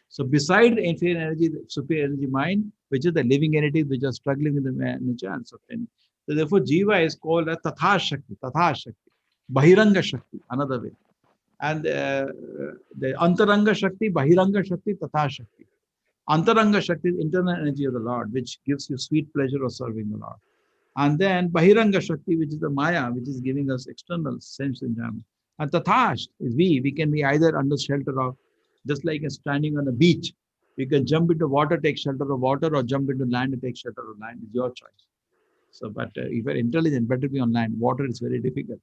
So beside the inferior energy, the superior energy mind, which is the living entities which are struggling with the nature and suffering. So therefore, Jiva is called a Tatha Shakti, Bahiranga Shakti, another way. And the Antaranga Shakti, Bahiranga Shakti, Tatha Shakti. Antaranga Shakti is internal energy of the Lord, which gives you sweet pleasure of serving the Lord. And then Bahiranga Shakti, which is the Maya, which is giving us external sense enjoyment. And Tatha is we can be either under shelter of, just like standing on a beach, you can jump into water, take shelter of water, or jump into land and take shelter of land. It's your choice. So, but if you're intelligent, better be on land. Water is very difficult.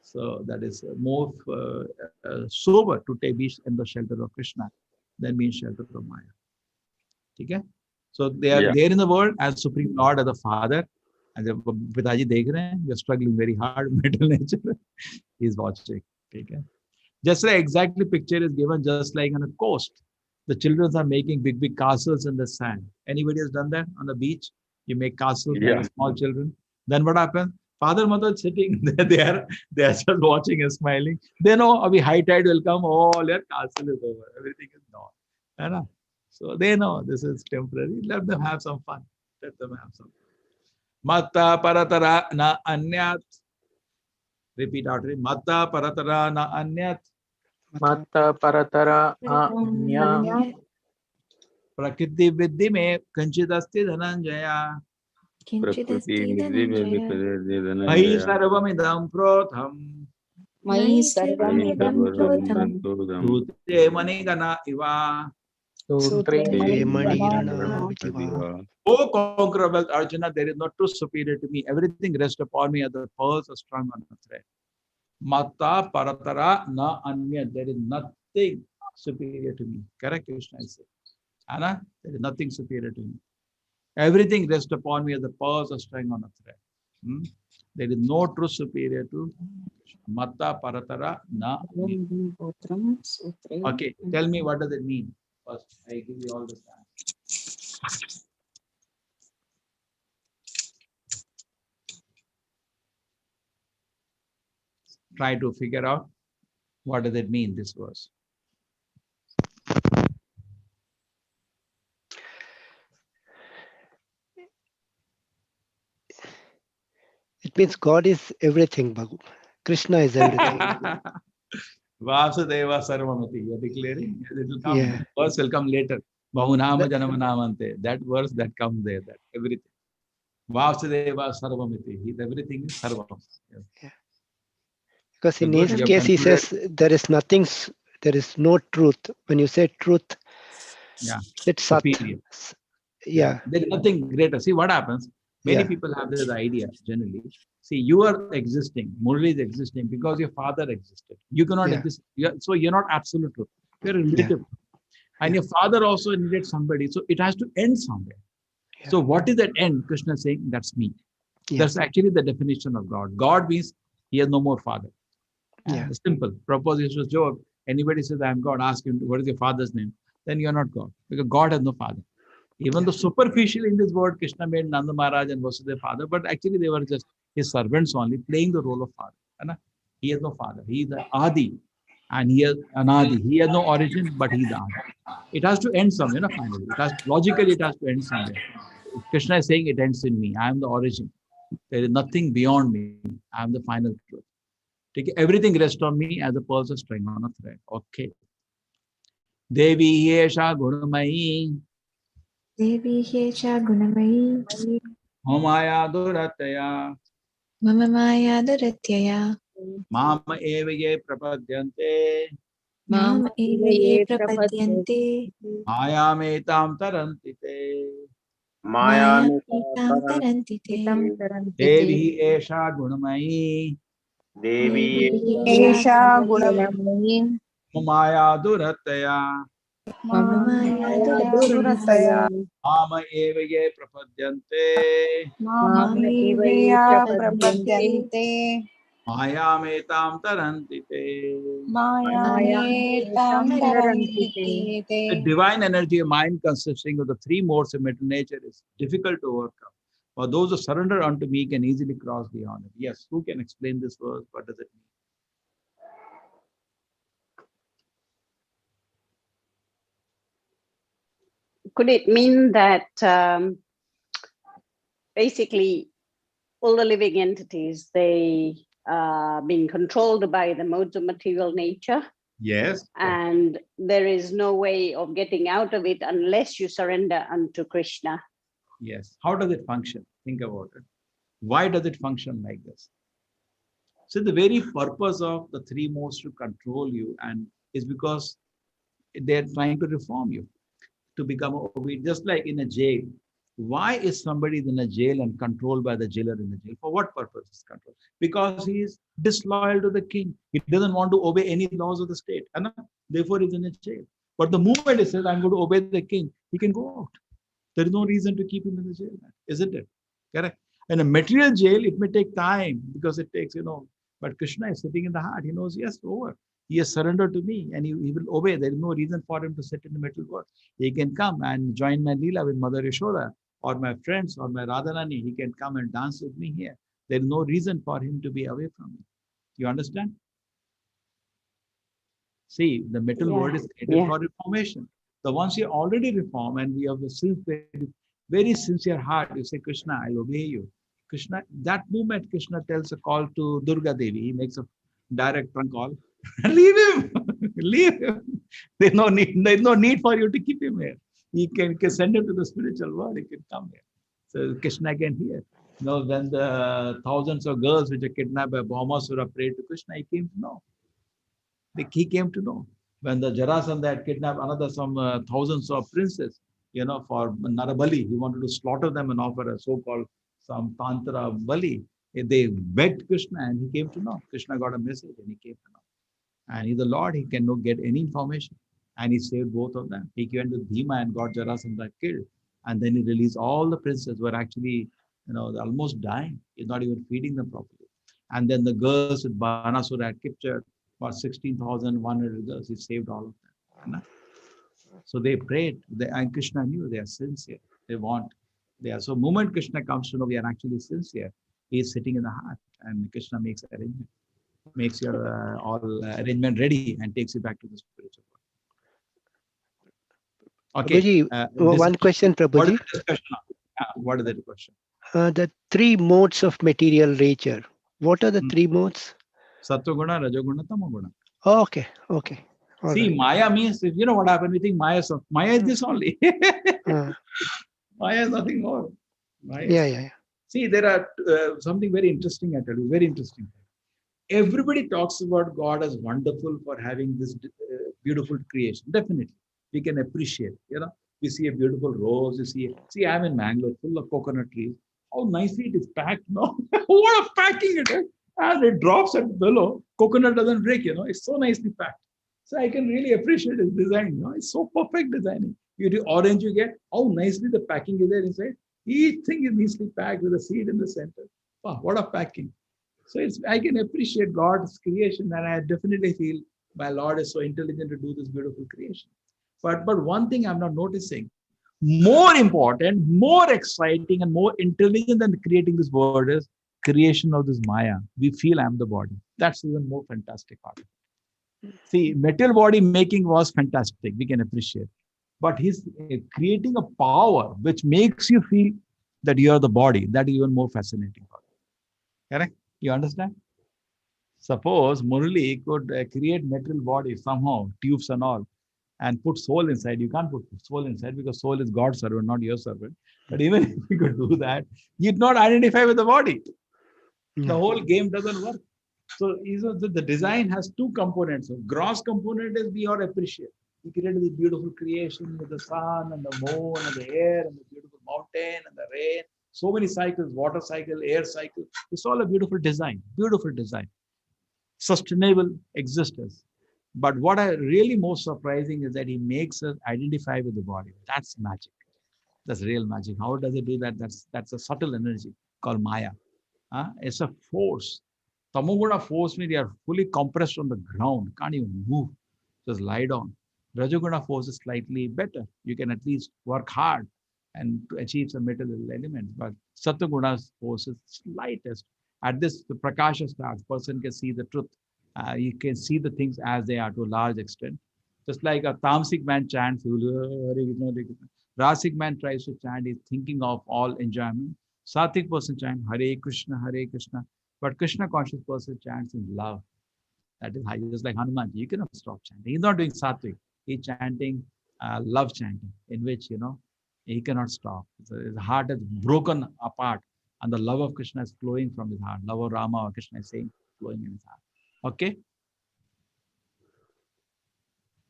So that is more sober to take be in the shelter of Krishna than be in shelter of Maya. Okay? So they are there in the world as Supreme Lord, as the Father. And Pitaji dekh rahe hain, we are struggling very hard, mental nature. He is watching. Okay? Just like exactly picture is given, just like on a coast. The children are making big castles in the sand. Anybody has done that on the beach? You make castles like small children. Then what happens? Father, mother sitting there, they are just watching and smiling. They know abhi high tide will come, all your castle is over. Everything is gone. So they know this is temporary. Let them have some fun. Let them have some fun. Matta paratara na anyat. Repeat after it. Matta paratara na anyat. Matta paratara anya. Prakriti viddhi me kanchidasti dhananjaya. Mahi sarvamidam protham. Mahi sarvamidam protham. Sute manigana iva. O conqueror of wealth, Arjuna, there is no truth superior to me. Everything rests upon me as the pearls are strung on a thread. Mata paratara na anya. There is nothing superior to me. Correct, Krishna is saying. Anna, there is nothing superior to me. Everything rests upon me as the pearls are strung on a thread. There is no truth superior to Mata paratara na anya. Okay, tell me what does it mean? First, I give you all the time. Try to figure out what does it mean, this verse. It means God is everything, Bhagavad. Krishna is everything. Vasudeva Sarvamati. You're declaring it will come. Yeah. Verse will come later. Bahunama Janamanamante. That verse that comes there, that everything. Vasudeva Sarvamati. Everything is Sarvam. Yes. Yeah. Because in his case, he says there is nothing, there is no truth. When you say truth, it's Sat. Yeah. There is nothing greater. See what happens? Many people have this idea generally. See, you are existing, Murali is existing because your father existed. You cannot exist. So you're not absolute truth. You're relative. And your father also needed somebody. So it has to end somewhere. So what is that end? Krishna is saying, that's me. That's actually the definition of God. God means he has no more father. It's simple. Proposition was joke. Anybody says, I'm God, ask him, what is your father's name? Then you're not God. Because God has no father. Even though superficially in this word, Krishna made Nanda Maharaj and Vasudeva father, but actually they were just his servants only, playing the role of father. He has no father. He is the Adi. And he has Anadi. He has no origin, but he is the Adi. It has to end somewhere, finally. Logically, it has to end somewhere. Krishna is saying it ends in me. I am the origin. There is nothing beyond me. I am the final truth. Take everything rests on me as a pearls of string on a thread. Okay. Devi Yesha Gunamayi. Devi Hecha Gunamayi. Mamaya Durataya. Mama Maya Duratyaya. Mama Evaye Prapadyante. Mama Evaye Prapadyante. Maya Metam Tarantite. Maya Etam Tarantite. Devi Esha Gunamayi. Devi Esha Hecha Gunamayi. Maya Durataya. Mama Maya Durataya. Duratyaya. Mama Evaye Prapadyante. Mama Mama Evaye Eveya Prapadyante. Prapadyante. Maya Metam Tarantite. Maya me tam tarantite. The divine energy of mind consisting of the three modes of mental nature is difficult to overcome. For those who surrender unto me can easily cross beyond it. Yes, who can explain this verse? What does it mean? Could it mean that basically all the living entities, they are being controlled by the modes of material nature? Yes. And there is no way of getting out of it unless you surrender unto Krishna. Yes. How does it function? Think about it. Why does it function like this? So the very purpose of the three modes to control you and is because they're trying to reform you to become obedient, just like in a jail. Why is somebody in a jail and controlled by the jailer in the jail? For what purpose is control? Because he is disloyal to the king. He doesn't want to obey any laws of the state. And therefore he's in a jail. But the moment he says, I'm going to obey the king, he can go out. There is no reason to keep him in the jail, isn't it? Correct. In a material jail, it may take time because it takes, but Krishna is sitting in the heart. He knows, yes, over. He has surrendered to me and he will obey. There is no reason for him to sit in the middle world. He can come and join my Leela with Mother Yashoda or my friends or my Radharani. He can come and dance with me here. There is no reason for him to be away from me. You understand? See, the middle world is created for reformation. The ones you already reform and we have a very sincere heart, you say, Krishna, I'll obey you. Krishna, that moment Krishna tells a call to Durga Devi, he makes a direct trunk call. Leave him. Leave him. There's no need for you to keep him here. He can send him to the spiritual world. He can come here. So Krishna can hear. When the thousands of girls which are kidnapped by Bhaumasura prayed to Krishna, he came to know. He came to know. When the Jarasandha had kidnapped another thousands of princes, for Narabali, he wanted to slaughter them and offer a so-called some Tantra Bali. They begged Krishna and he came to know. Krishna got a message and he came to know. And he's the Lord, he can get any information. And he saved both of them. He went to Bhima and got Jarasandha killed. And then he released all the princes who were actually, almost dying. He's not even feeding them properly. And then the girls with Banasura had captured for 16,100 girls. He saved all of them. So they prayed. And Krishna knew they are sincere. They want. So moment Krishna comes to know we are actually sincere, he is sitting in the heart. And Krishna makes arrangement. Makes your all arrangement ready and takes you back to the spiritual world. Okay. Prabhuji, one question, Prabhuji. What is the question? The three modes of material nature. What are the three modes? Sattva-guna, Rajoguna, Tamoguna. Oh, okay. All See, right. Maya means, you know what happened? We think Maya is this only. Maya is nothing more. Maya Yeah. See, there are something very interesting, I tell you, very interesting. Everybody talks about God as wonderful for having this beautiful creation. Definitely, we can appreciate. We see a beautiful rose. See, I'm in Mangalore, full of coconut trees. How nicely it is packed. No, what a packing it is! As it drops at below, coconut doesn't break. It's so nicely packed. So I can really appreciate his design. It's so perfect designing. You do orange, you get how nicely the packing is there inside. Each thing is nicely packed with a seed in the center. Wow, what a packing. So I can appreciate God's creation, and I definitely feel my Lord is so intelligent to do this beautiful creation. But one thing I'm not noticing, more important, more exciting, and more intelligent than creating this world is creation of this Maya. We feel I'm the body. That's even more fantastic part. See, metal body making was fantastic. We can appreciate. But he's creating a power which makes you feel that you are the body. That is even more fascinating. Correct? You understand? Suppose Murali could create metal body somehow, tubes and all, and put soul inside. You can't put soul inside because soul is God's servant, not your servant. But even if you could do that, you'd not identify with the body. The whole game doesn't work. So the design has two components. So gross component is we all appreciate. He created this beautiful creation with the sun and the moon and the air and the beautiful mountain and the rain. So many cycles, water cycle, air cycle. It's all a beautiful design, sustainable existence. But what I really most surprising is that he makes us identify with the body. That's magic. That's real magic. How does it do that? That's a subtle energy called Maya. It's a force. Tamoguna force means they are fully compressed on the ground, can't even move, just lie down. Rajoguna force is slightly better. You can at least work hard and to achieve some material elements. But Satyaguna's force is slightest. At this, the Prakasha starts, person can see the truth. You can see the things as they are to a large extent. Just like a Tamasic man chants, Rasic man tries to chant, he's thinking of all enjoyment. Sattvic person chants Hare Krishna, Hare Krishna. But Krishna conscious person chants in love. That is high, just like Hanuman. You cannot stop chanting. He's not doing sattvic. He's chanting love chanting, in which, he cannot stop. So his heart is broken apart, and the love of Krishna is flowing from his heart. Love of Rama or Krishna is saying, flowing in his heart. Okay?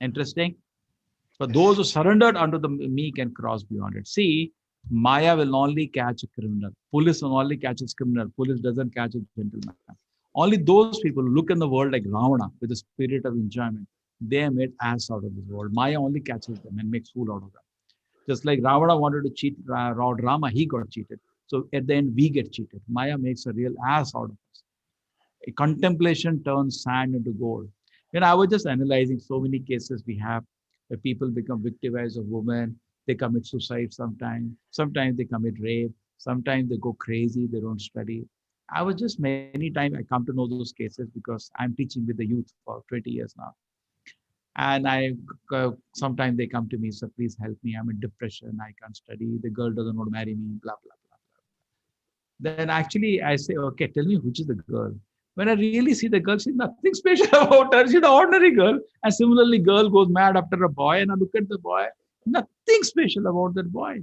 Interesting? But those who surrendered unto the me can cross beyond it. See, Maya will only catch a criminal. Police will only catch a criminal. Police doesn't catch a gentleman. Only those people who look in the world like Ravana with the spirit of enjoyment, they are made ass out of this world. Maya only catches them and makes fool out of them. Just like Ravana wanted to cheat Lord Rama, he got cheated. So at the end, we get cheated. Maya makes a real ass out of us. A contemplation turns sand into gold. I was just analyzing so many cases we have where people become victimized of women. They commit suicide sometimes. Sometimes they commit rape. Sometimes they go crazy. They don't study. I was just many times I come to know those cases because I'm teaching with the youth for 20 years now. And sometimes they come to me, so please help me. I'm in depression. I can't study. The girl doesn't want to marry me, blah, blah, blah, blah. Then actually I say, okay, tell me which is the girl. When I really see the girl, she's nothing special about her. She's an ordinary girl. And similarly, girl goes mad after a boy, and I look at the boy, nothing special about that boy.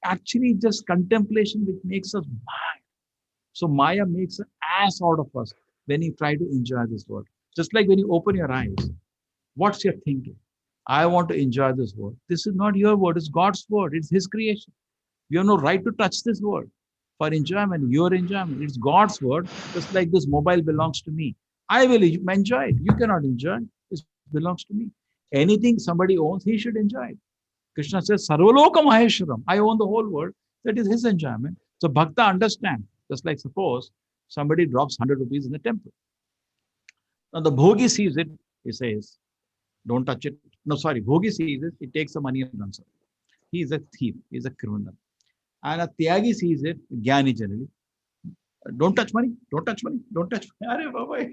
Actually, just contemplation which makes us mad. So Maya makes an ass out of us when you try to enjoy this world. Just like when you open your eyes, what's your thinking? I want to enjoy this world. This is not your word, it's God's word, it's His creation. You have no right to touch this word for enjoyment, your enjoyment. It's God's word, just like this mobile belongs to me. I will enjoy it. You cannot enjoy it. It belongs to me. Anything somebody owns, he should enjoy it. Krishna says, Sarvaloka Maheshwaram. I own the whole world. That is his enjoyment. So Bhakta understands. Just like suppose somebody drops 100 rupees in the temple. Now the Bhogi sees it, he says, don't touch it. No, sorry, Bhogi sees it, he takes the money and runs away. He is a thief, he is a criminal. And a Tyagi sees it, Jnani generally, don't touch money, don't touch money, don't touch money.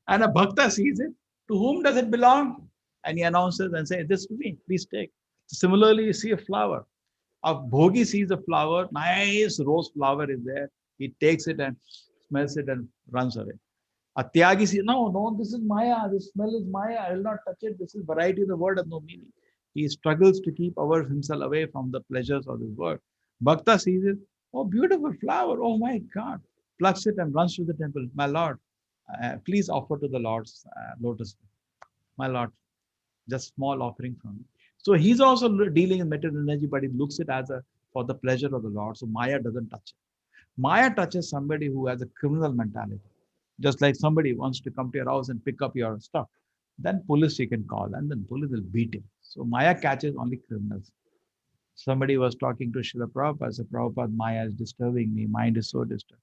And a Bhakta sees it, to whom does it belong? And he announces and says, this to me, please take. Similarly, you see a flower. A Bhogi sees a flower, nice rose flower is there. He takes it and smells it and runs away. A Tyagi says, no, this is Maya. This smell is Maya. I will not touch it. This is variety. The word has no meaning. He struggles to keep himself away from the pleasures of this world. Bhakta sees it. Oh, beautiful flower. Oh my God. Plucks it and runs to the temple. My Lord, please offer to the Lord's lotus. My Lord, just small offering from me. So he's also dealing in material energy, but he looks it as for the pleasure of the Lord. So Maya doesn't touch it. Maya touches somebody who has a criminal mentality. Just like somebody wants to come to your house and pick up your stuff. Then police you can call, and then police will beat him. So Maya catches only criminals. Somebody was talking to Srila Prabhupada, said, Prabhupada, Maya is disturbing me, mind is so disturbed.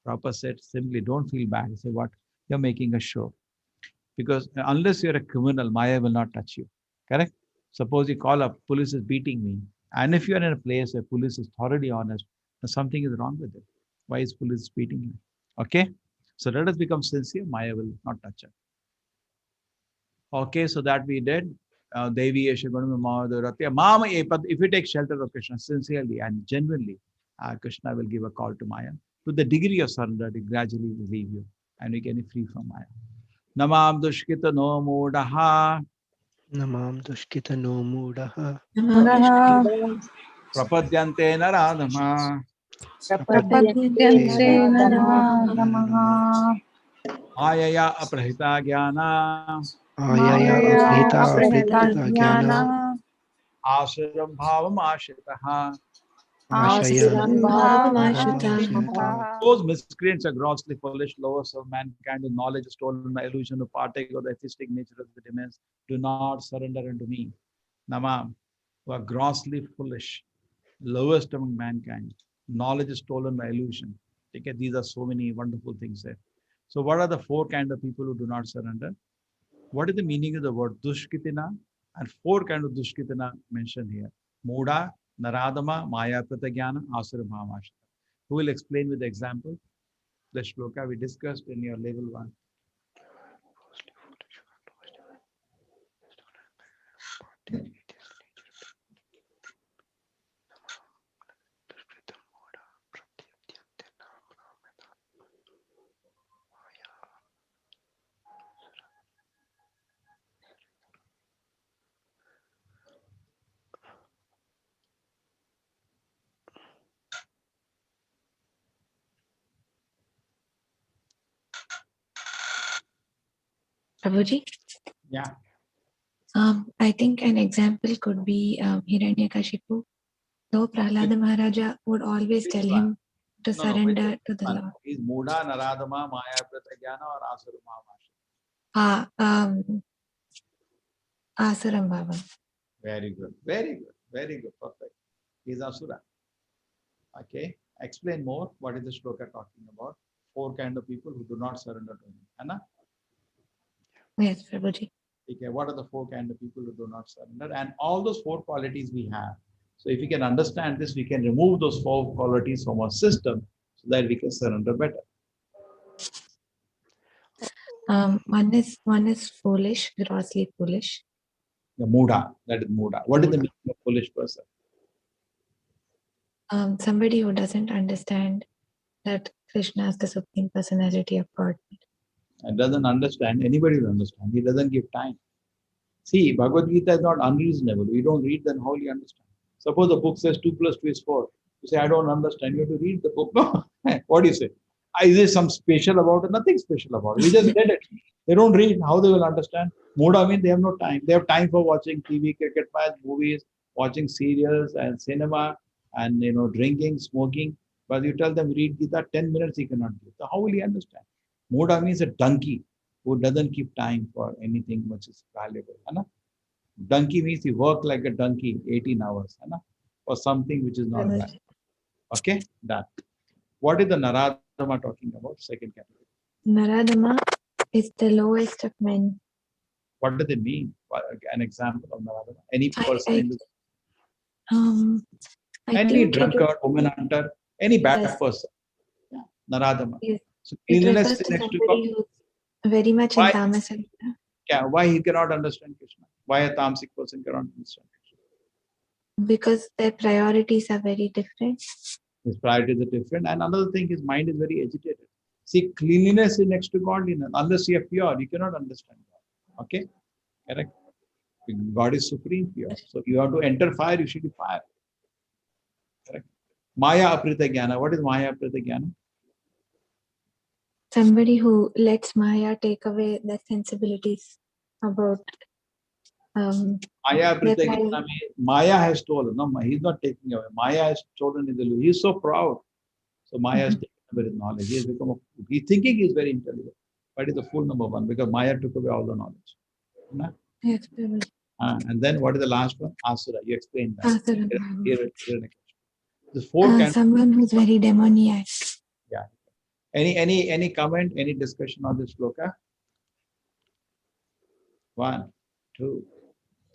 Prabhupada said simply, don't feel bad. He said, what? You're making a show. Because unless you're a criminal, Maya will not touch you. Correct? Suppose you call up, police is beating me. And if you're in a place where police is thoroughly honest, then something is wrong with it. Why is police beating you? Okay? So let us become sincere. Maya will not touch us. Okay, so that we did. Devi Mama, if you take shelter of Krishna sincerely and genuinely, Krishna will give a call to Maya. To the degree of surrender, it gradually will leave you and we can be free from Maya. Namam dushkita no mudaha. Namam dushkita no mudaha. Prapadyante naradhama. Prapadyante naradhamaha. Ayaya aprahita jnana. Ayaya aprahita jnana. Asuram bhavam ashitaha. Those miscreants are grossly foolish, lowest of mankind, with knowledge is stolen by illusion to partake of the atheistic nature of the demons. Do not surrender unto me. Namam, who are grossly foolish, lowest among mankind. Knowledge is stolen by illusion. Okay, these are so many wonderful things there. So what are the four kind of people who do not surrender? What is the meaning of the word dushkitina? And four kind of dushkitina mentioned here. Muda, Naradama, Maya Pratagyana, Asura Bhavamashita. Who will explain with the example? The shloka we discussed in your level 1. Prabhuji? Yeah. I think an example could be Hiranyakashipu. Though Prahlada Maharaja would always tell him to surrender to the Lord. Is Muda, Naradama, Maya Pratagyana or Asura Bhavamashita? Asuram Baba. Very good. Very good. Very good. Perfect. He's Asura. Okay. Explain more. What is the shloka talking about? Four kind of people who do not surrender to him. Anna? Yes, Prabhuji. Okay. What are the four kind of people who do not surrender? And all those four qualities we have. So if we can understand this, we can remove those four qualities from our system so that we can surrender better. One is foolish, grossly foolish. The Muda. That is Muda. What is the meaning of foolish person? Somebody who doesn't understand that Krishna is the Supreme Personality of God. And doesn't understand, anybody will understand. He doesn't give time. See, Bhagavad Gita is not unreasonable. We don't read, then how you understand? Suppose the book says 2 plus 2 is 4. You say, I don't understand. You have to read the book. No. What do you say? Is there some special about it? Nothing special about it. We just read it. They don't read. How they will understand? Muda means they have no time. They have time for watching TV, cricket match, movies, watching serials and cinema and drinking, smoking. But you tell them read Gita, 10 minutes he cannot do. So how will he understand? Muda means a donkey who doesn't keep time for anything which is valuable. Donkey means he work like a donkey 18 hours for something which is not valuable. Okay, that. What is the Naradama talking about? Second category. Naradama is the lowest of men. What does it mean? An example of Naradama? Any person? Any drunkard, woman hunter, any bad person. Yeah. Naradama. Yes. So It refers cleanliness to is next to somebody who's very much in tamas. Yeah, why he cannot understand Krishna? Why a tamasic person cannot understand Krishna? Because their priorities are very different. His priorities are different. And another thing, his mind is very agitated. See, cleanliness is next to godliness. Unless you are pure, you cannot understand God. Okay? Correct? God is supreme pure. So you have to enter fire, you should be fire. Correct? Maya aprita jnana. What is Maya aprita jnana? Somebody who lets Maya take away the sensibilities about Maya aprita jnana means Maya has stolen. No, he's not taking away. Maya has stolen his illusion. He's so proud. So Maya has taken away his knowledge. He's thinking he's very intelligent. But he's the fool number one because Maya took away all the knowledge. Na? Yes, Prabhuji. And then what is the last one? Asura. You explained that. Asura The four kinds. someone who's very demoniac. Yeah. Any comment? Any discussion on this shloka? 1, 2,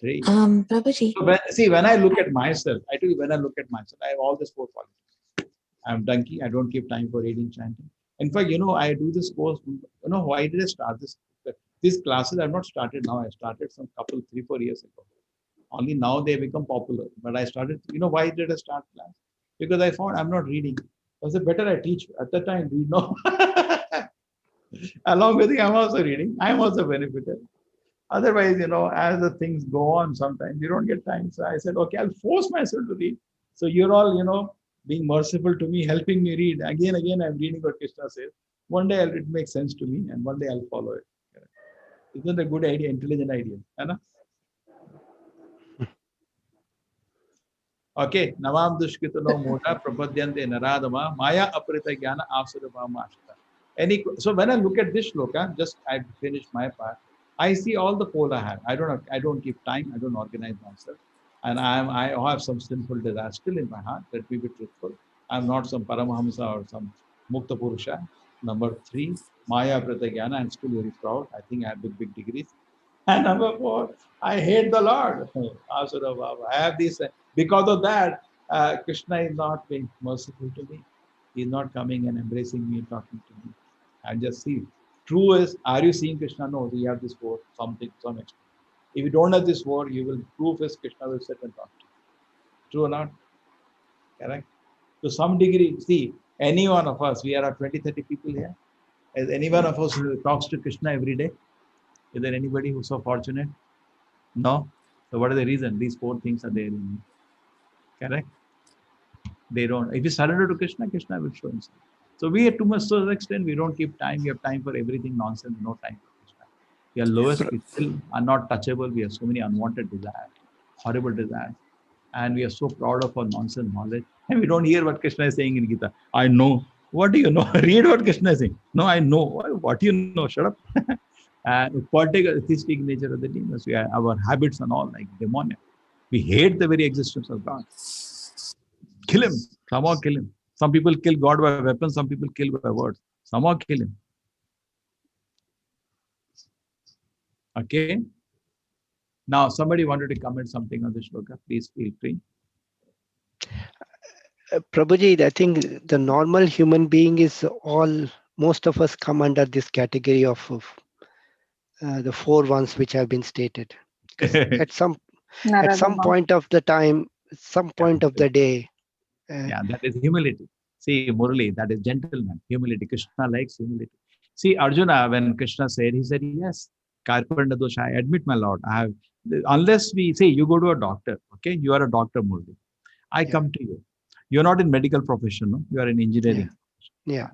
3. Prabhuji. So when I look at myself, I tell you, when I look at myself, I have all these 4 qualities. I'm donkey. I don't keep time for reading, chanting. In fact, I do this course. Why did I start this? These classes I've not started now. I started some 3, 4 years ago. Only now they become popular. But I started, why did I start class? Because I found I'm not reading. I said, better I teach. At that time, we know. Along with it, I'm also reading. I'm also benefited. Otherwise, as the things go on, sometimes you don't get time. So I said, okay, I'll force myself to read. So you're all, being merciful to me, helping me read. Again, I'm reading what Krishna says. One day it makes sense to me, and one day I'll follow it. Isn't it a good idea, intelligent idea? Okay, Navam Dushkitano Mota Prapadyante Naradama Maya Aprita Jnana Asurabhama Ashta. So when I look at this shloka, just I finished my part, I see all the pole I have. I don't keep time, I don't organize myself. And I have some sinful desire still in my heart, let me be truthful. I'm not some Paramahamsa or some Mukta Purusha. Number 3, Maya Aprita Jnana, I'm still very proud. I think I have big degrees. And number 4, I hate the Lord. Asura Baba. I have this. Because of that, Krishna is not being merciful to me. He's not coming and embracing me, talking to me. I just see. True is, are you seeing Krishna? No, you have this 4, some extent. If you don't have this 4, you will prove is Krishna will sit and talk to you. True or not? Correct? To some degree, see, any one of us, we are 20, 30 people here. Is any one of us who talks to Krishna every day? Is there anybody who's so fortunate? No. So what is the reason? These 4 things are there in me. Correct? They don't. If you surrender to Krishna, Krishna will show himself. So we are too much to the extent we don't keep time. We have time for everything nonsense, no time for Krishna. We are lowest, we still are not touchable. We have so many unwanted desires, horrible desires. And we are so proud of our nonsense knowledge. And we don't hear what Krishna is saying in Gita. I know. What do you know? Read what Krishna is saying. No, I know. What do you know? Shut up. And particular atheistic nature of the demons. We are, our habits and all like demonic. We hate the very existence of God. Kill him. Somehow kill him. Some people kill God by weapons. Some people kill by words. Somehow kill him. Okay. Now, somebody wanted to comment something on the shloka. Please feel free. Prabhuji, I think the normal human being is most of us come under this category of the 4 ones which have been stated. At some point of the time, some point of the day. Yeah, that is humility. See, Murali, that is gentleman, humility. Krishna likes humility. See, Arjuna, when Krishna said, he said, yes, Karpanda dosha, I admit, my Lord. Unless we say, you go to a doctor, okay? You are a doctor, Murali. I come to you. You're not in medical profession, no? You are in engineering. Yeah.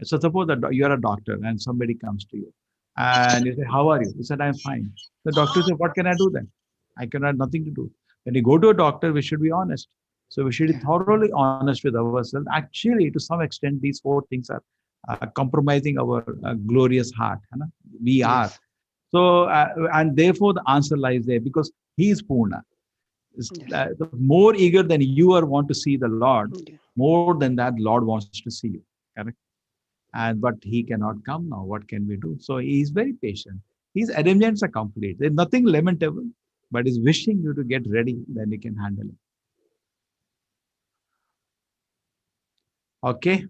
So suppose that you are a doctor and somebody comes to you and you say, how are you? You said, I'm fine. The doctor said, what can I do then? I cannot, nothing to do. When you go to a doctor, we should be honest. So we should be thoroughly honest with ourselves. Actually, to some extent, these 4 things are compromising our glorious heart. We are. So, and therefore the answer lies there because he is Purna. The more eager than you are want to see the Lord, more than that Lord wants to see you. Correct? But he cannot come now. What can we do? So he is very patient. His arrangements are complete. There's nothing lamentable, but he's wishing you to get ready, then you can handle it. Okay.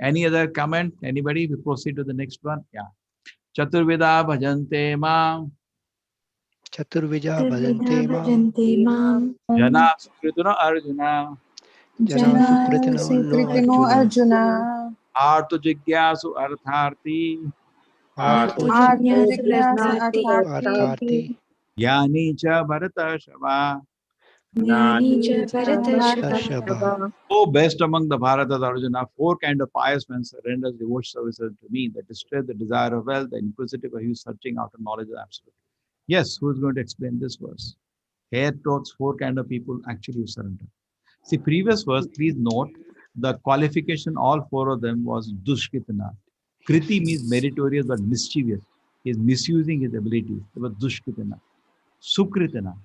Any other comment? Anybody? We proceed to the next one. Yeah. Chaturvida bhajante mam. Chaturvida bhajante mam. Jana sukrituna arjuna. Jana sukritino Arjuna. Artu jigyasu artharti. Artu jigyasu artharti. Yani cha bharata shava. Oh, best among the Bharatas, Arjuna, 4 kind of pious men surrender devotion services to me: the distress, the desire of wealth, the inquisitive, who is searching after knowledge of absolute. Yes, who is going to explain this verse? Here talks 4 kind of people actually who surrender. See, previous verse, please note, the qualification, all 4 of them was dushkitana. Kriti means meritorious but mischievous. He is misusing his abilities. There was Dushkritana. Sukritana.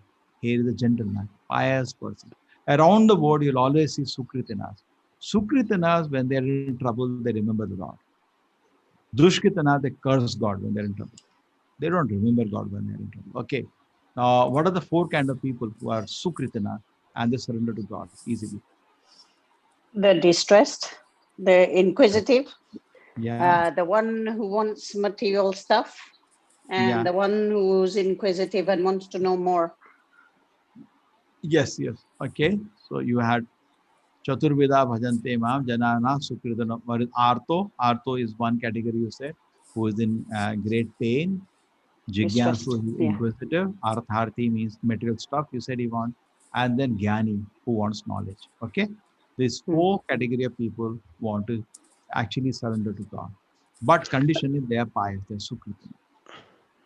Here is a gentleman, pious person. Around the world, you'll always see Sukritanas. Sukritanas, when they're in trouble, they remember the Lord. Dushkritana, they curse God when they're in trouble. They don't remember God when they're in trouble. Okay. Now, what are the four kind of people who are Sukritana and they surrender to God easily? The distressed, the inquisitive, Yeah. the one who wants material stuff, and Yeah. the one who's inquisitive and wants to know more. Yes, yes. Okay. So you had Chaturveda Bhajante Mam Janana Sukritana. Arto is one category you said, who is in great pain. Distressed, Jigyasu, yeah. inquisitive. Artharti means material stuff you said he wants. And then Gyani, who wants knowledge. Okay. These four category of people want to actually surrender to God. But condition is they are pious, they are Sukritana.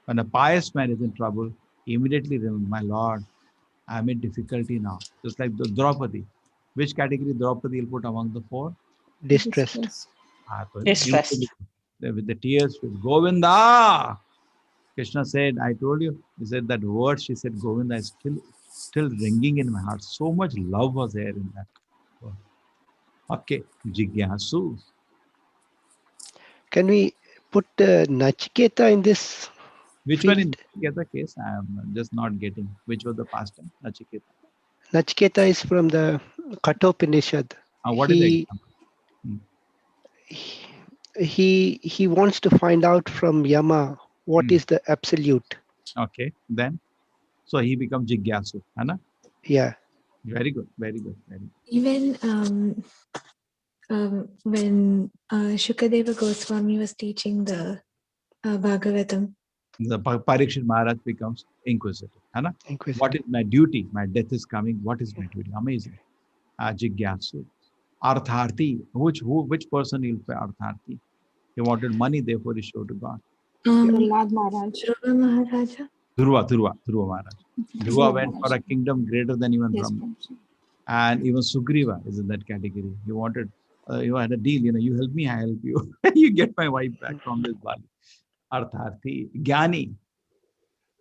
When a pious man is in trouble, immediately remember, my Lord, I'm in difficulty now. Just like the Draupadi. Which category Draupadi will put among the four? Distressed. Distressed. With the tears, with Govinda. Krishna said, I told you, he said that word, she said, Govinda is still ringing in my heart. So much love was there in that word. Okay, Jigyasu. Can we put Nachiketa in this Which field? one in Nachiketa case? I am just not getting. Which was the past time? Nachiketa. Nachiketa is from the Kathopanishad. What is the example? He wants to find out from Yama what is the absolute. Okay, then so he becomes Jigyasu, Anna? Yeah. Very good, very good, very good. Even when Shukadeva Goswami was teaching the Bhagavatam, The Parikshit Maharaj becomes inquisitive, Anna? Inquisitive. What is my duty? My death is coming. What is my duty? Amazing. Jigyasu. Artharti. Which person will pay Artharti? He wanted money, therefore he showed to God. Prahlad Maharaj. Dhruva Maharaja. Dhruva Maharaj. Dhruva went for a kingdom greater than even Brahma. And even Sugriva is in that category. He wanted, you had a deal, you help me, I help you. You get my wife back from this Bali. Artharti. Gyani.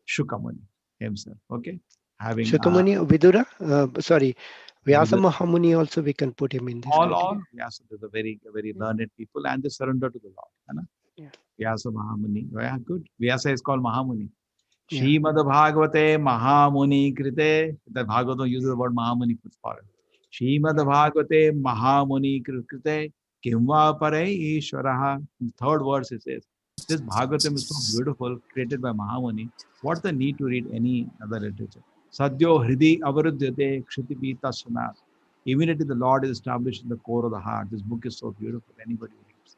Shukamani himself. Okay. Having Shukamani, Vidura, sorry, Vyasa Mahamuni also we can put him in this category. all Vyasa, they're very learned people and they surrender to the Lord. Yeah. Vyasa Mahamuni. Yeah, good. Vyasa is called Mahamuni. Srimad Bhagavate Mahamuni Krite. The Bhagavatam uses the word Mahamuni for it. Srimad Bhagavate Mahamuni Krite. Kimva Pare Ishvaraha. The third verse it says, this Bhagavatam is so beautiful, created by Mahamuni. What's the need to read any other literature? Sadhyo Hridi Avarudyate Kshitipi Tasvanat. Immediately the Lord is established in the core of the heart. This book is so beautiful. Anybody reads.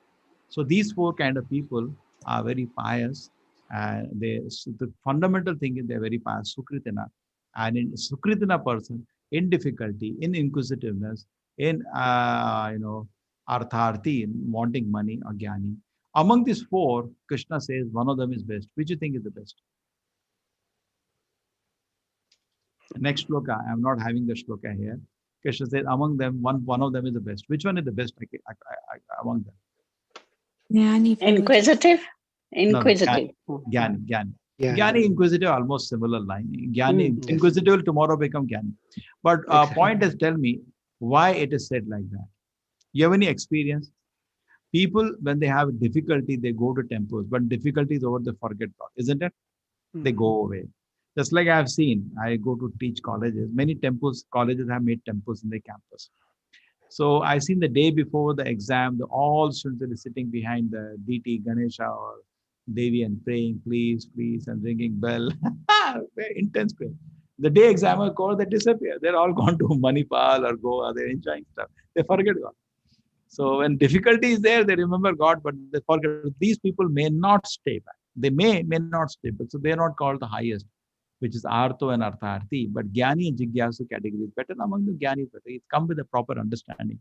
So these four kind of people are very pious. The fundamental thing is they're very pious, Sukritana. And in Sukritana person, in difficulty, in inquisitiveness, in Artharti, in wanting money, or Gyani. Among these four, Krishna says one of them is best. Which you think is the best? Next shloka, I'm not having the shloka here. Krishna says among them, one of them is the best. Which one is the best among them? Inquisitive? Inquisitive. No, Gyani. Yeah. Gyani, inquisitive, almost similar line. Gyani, inquisitive will tomorrow become Gyani. But point is, tell me why it is said like that. You have any experience? People, when they have difficulty, they go to temples, but difficulty is over, they forget God, isn't it? They go away. Just like I have seen, I go to teach colleges. Many colleges have made temples in their campus. So I seen the day before the exam, all students are sitting behind the DT, Ganesha or Devi and praying, please, please, and ringing bell. Very intense prayer. The day examiner call, they disappear. They're all gone to Manipal or Goa. They're enjoying stuff. They forget God. So when difficulty is there, they remember God, but they forget. These people may not stay back. They may not stay back. So they're not called the highest, which is Artho and Artharti. But Gyani and Jigyasu category is better. Among the Gyani, it's come with a proper understanding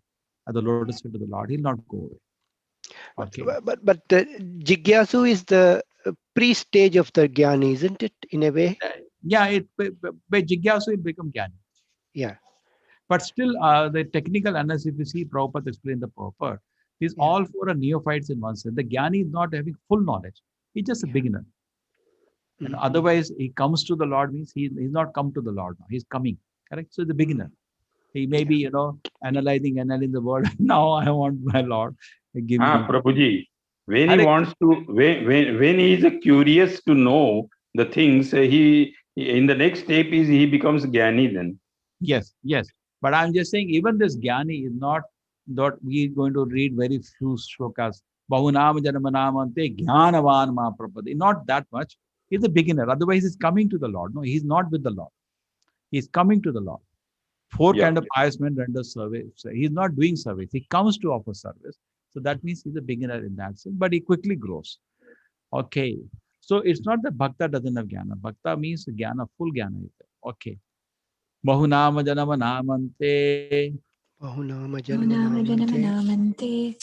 at the lotus feet of the Lord. He'll not go away. Okay. But Jigyasu is the pre-stage of the Gyani, isn't it, in a way? Yeah, by Jigyasu, it become Gyani. Yeah. But still, the technical analysis, if you see Prabhupada explain the purport, these all four are neophytes in one sense. The Gyani is not having full knowledge. He's just a beginner. And otherwise, he comes to the Lord means he's not come to the Lord now. He's coming. Correct? So the beginner. He may be, analyzing the word. Now I want my Lord. Give me. Prabhuji, when he wants to, when he is curious to know the things, he in the next step is he becomes Jnani then. Yes. But I'm just saying, even this Jnani is not that we're going to read very few shlokas. Bahunam Janamanamante Jnanavan Ma Prapade. Not that much. He's a beginner. Otherwise, he's coming to the Lord. No, he's not with the Lord. He's coming to the Lord. Four kind of pious men render service. So he's not doing service. He comes to offer service. So that means he's a beginner in that sense, but he quickly grows. Okay. So it's not that Bhakta doesn't have Jnana. Bhakta means Jnana, full Jnana is there. Okay. Bahunama Janama Namante. Bahunama Janama Namante.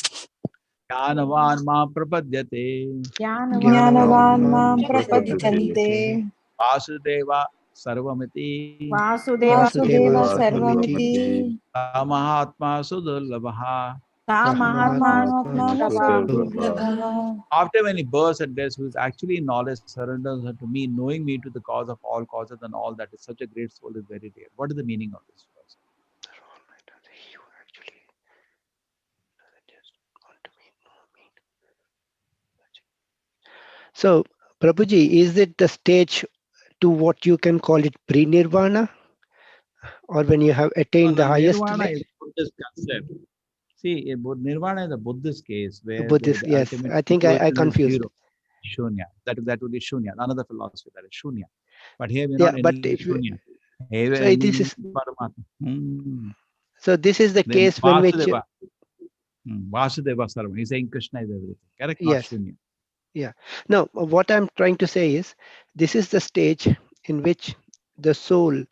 Jnanavan Ma Prapadyate. Jnanavan Mam Prapadyante. Vasudeva Sarvamiti. Vasudeva Sarvamiti. Mahatma Sudurlabha. After when he bursts and death, who is actually knowledge, surrenders to me, knowing me to the cause of all causes and all that is such a great soul is very rare. What is the meaning of this verse? So, Prabhuji, is it the stage to what you can call it pre-nirvana? Or when you have attained the highest Nirvana level? is a Buddhist concept. See, Nirvana is a Buddhist case where Buddhist, the yes. ultimate I think I situation is confused. zero. Shunya. That would be Shunya. Another philosophy that is Shunya. But here we're Yeah, not but any if Shunya. Here so we're this is Paramatma. so this is the Then case when which Vasudeva. Vasudeva Sarva. He's saying Krishna is everything. Correct? Not yes. Shunya. Yeah. No, what I'm trying to say is this is the stage in which the soul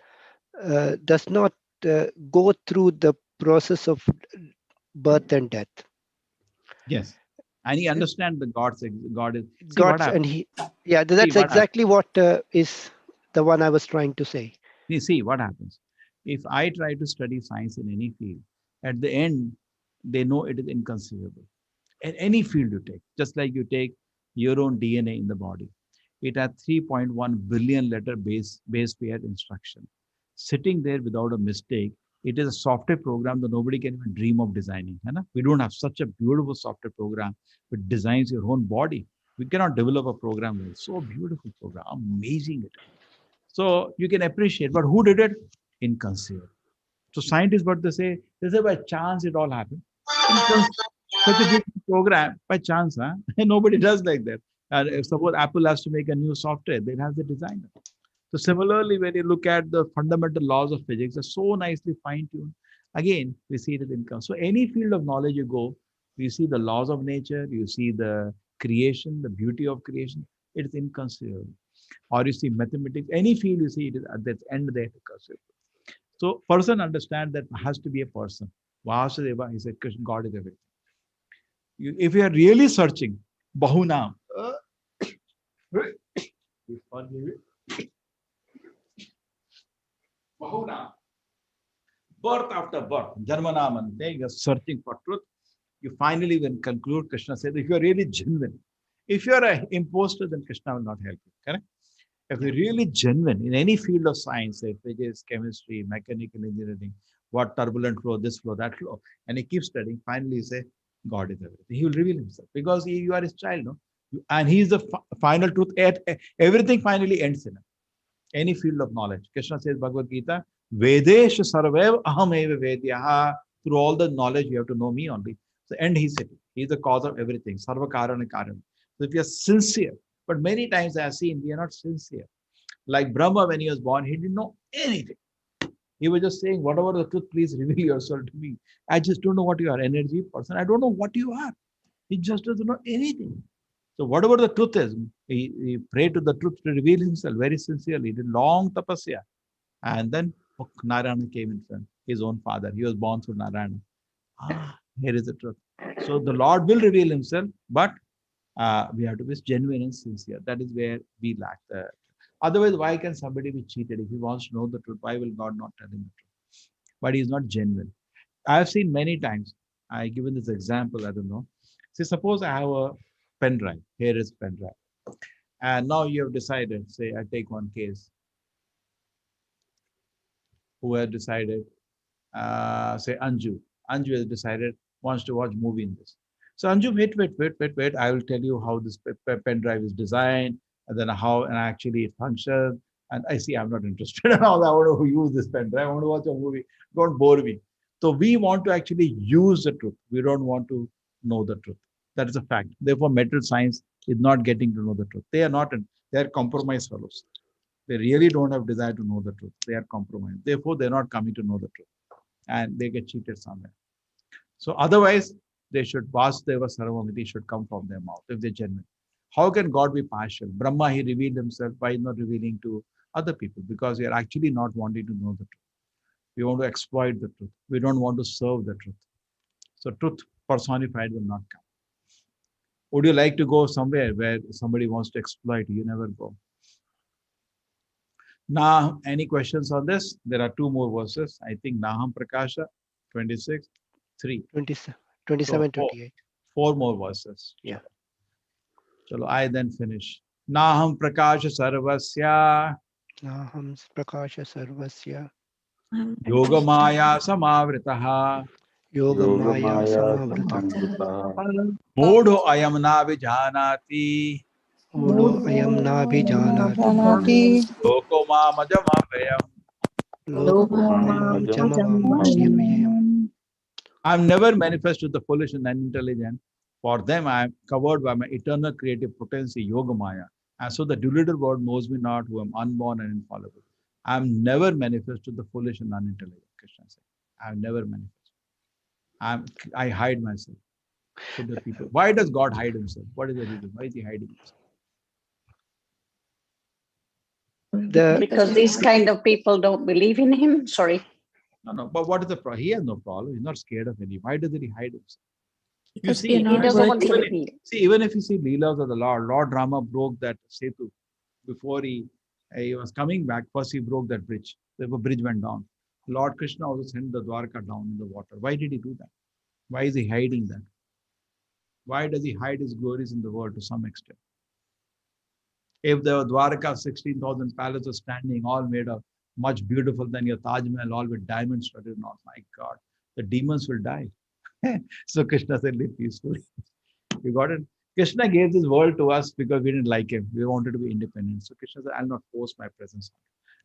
does not go through the process of birth and death. Yes. And he understands the God is. See what God's and happens. that's exactly what is the one I was trying to say. See what happens. If I try to study science in any field, at the end, they know it is inconceivable. In any field you take, just like you take your own DNA in the body, it has 3.1 billion letter base pair instruction. Sitting there without a mistake, it is a software program that nobody can even dream of designing. We don't have such a beautiful software program which designs your own body. We cannot develop a program like so beautiful program, amazing it is. So you can appreciate, but who did it? Inconceivable. So scientists, what they say by chance it all happened. Such a beautiful program, by chance, huh? Nobody does like that. And if suppose Apple has to make a new software, they have the designer. So similarly, when you look at the fundamental laws of physics, they're so nicely fine-tuned. Again, we see it in income. So any field of knowledge you go, you see the laws of nature, you see the creation, the beauty of creation, it's inconceivable. Or you see mathematics, any field you see, it is at the end there. So person understand that has to be a person. Vasudeva, he said, God is everything. If you are really searching, Bahunam, Bahunam, birth after birth, Janmanamante, you're searching for truth. You finally will conclude, Krishna said, if you're really genuine, if you're an imposter, then Krishna will not help you. Correct? If you're really genuine in any field of science, say physics, chemistry, mechanical engineering, what turbulent flow, this flow, that flow, and he keeps studying, finally you say, God is everything. He will reveal himself because you are his child, no? And he is the final truth. Everything finally ends in him. Any field of knowledge. Krishna says, Bhagavad Gita, Vedesh sarvev aham eva vedyaha. Through all the knowledge, you have to know me only. So end he said, he is the cause of everything. Sarva karana karana. So if you are sincere, but many times I have seen we are not sincere. Like Brahma, when he was born, he didn't know anything. He was just saying, whatever the truth, please reveal yourself to me. I just don't know what you are, energy person. I don't know what you are. He just doesn't know anything. So whatever the truth is, he prayed to the truth to reveal himself very sincerely. He did long tapasya. And then Narayana came in front, his own father. He was born through Narayana. Here is the truth. So the Lord will reveal himself, but we have to be genuine and sincere. That is where we lack the. Otherwise, why can somebody be cheated? If he wants to know the truth, why will God not tell him the truth? But he's not genuine. I have seen many times. I given this example. I don't know. See, suppose I have a pen drive. Here is pen drive. And now you have decided, say, I take one case, who has decided, say Anju. Anju has decided, wants to watch movie in this. So Anju, wait. I will tell you how this pen drive is designed, and then how and actually it functions. And I see I'm not interested in all that. I want to use this pen drive. I want to watch a movie. Don't bore me. So we want to actually use the truth. We don't want to know the truth. That is a fact. Therefore, material science is not getting to know the truth. They are not. They are compromised fellows. They really don't have desire to know the truth. They are compromised. Therefore, they're not coming to know the truth. And they get cheated somewhere. So otherwise, they should Vasudeva Sarvamiti should come from their mouth if they're genuine. How can God be partial? Brahma, he revealed himself. Why not revealing to other people? Because we are actually not wanting to know the truth. We want to exploit the truth. We don't want to serve the truth. So truth personified will not come. Would you like to go somewhere where somebody wants to exploit you? You never go. Now, any questions on this? There are two more verses. I think Naham Prakasha, 26, 3. 27, So 28. Four more verses. Yeah. Chalo, I then finish. Naham Prakasha Sarvasya. Naham Prakasha Sarvasya. Yoga Maya Samavritaha. Yoga Maya Samavritaha. Modho Ayam Na Vijanati. Mudo Ayam Na Bhijanati. Loko Mamajamavayam. I am never manifest to the foolish and unintelligent. For them, I am covered by my eternal creative potency, Yoga Maya. And so the deluded world knows me not, who am unborn and infallible. I am never manifest to the foolish and unintelligent. Krishna said, I am never manifest. I hide myself to the people. Why does God hide himself? What is the reason? Why is he hiding himself? Because these kind of people don't believe in him. Sorry. No. But what is the problem? He has no problem. He's not scared of any. Why does he hide himself? You Because see, he doesn't want to reveal. Even if you see Leelas of the Lord Rama broke that Setu before he was coming back. First, he broke that bridge. The bridge went down. Lord Krishna also sent the Dwarka down in the water. Why did he do that? Why is he hiding that? Why does he hide his glories in the world to some extent? If the Dwarka 16,000 palaces standing, all made of much beautiful than your Taj Mahal, all with diamonds studded and all, my God, the demons will die. So Krishna said, live peacefully. You got it? Krishna gave this world to us because we didn't like him. We wanted to be independent. So Krishna said, I'll not force my presence.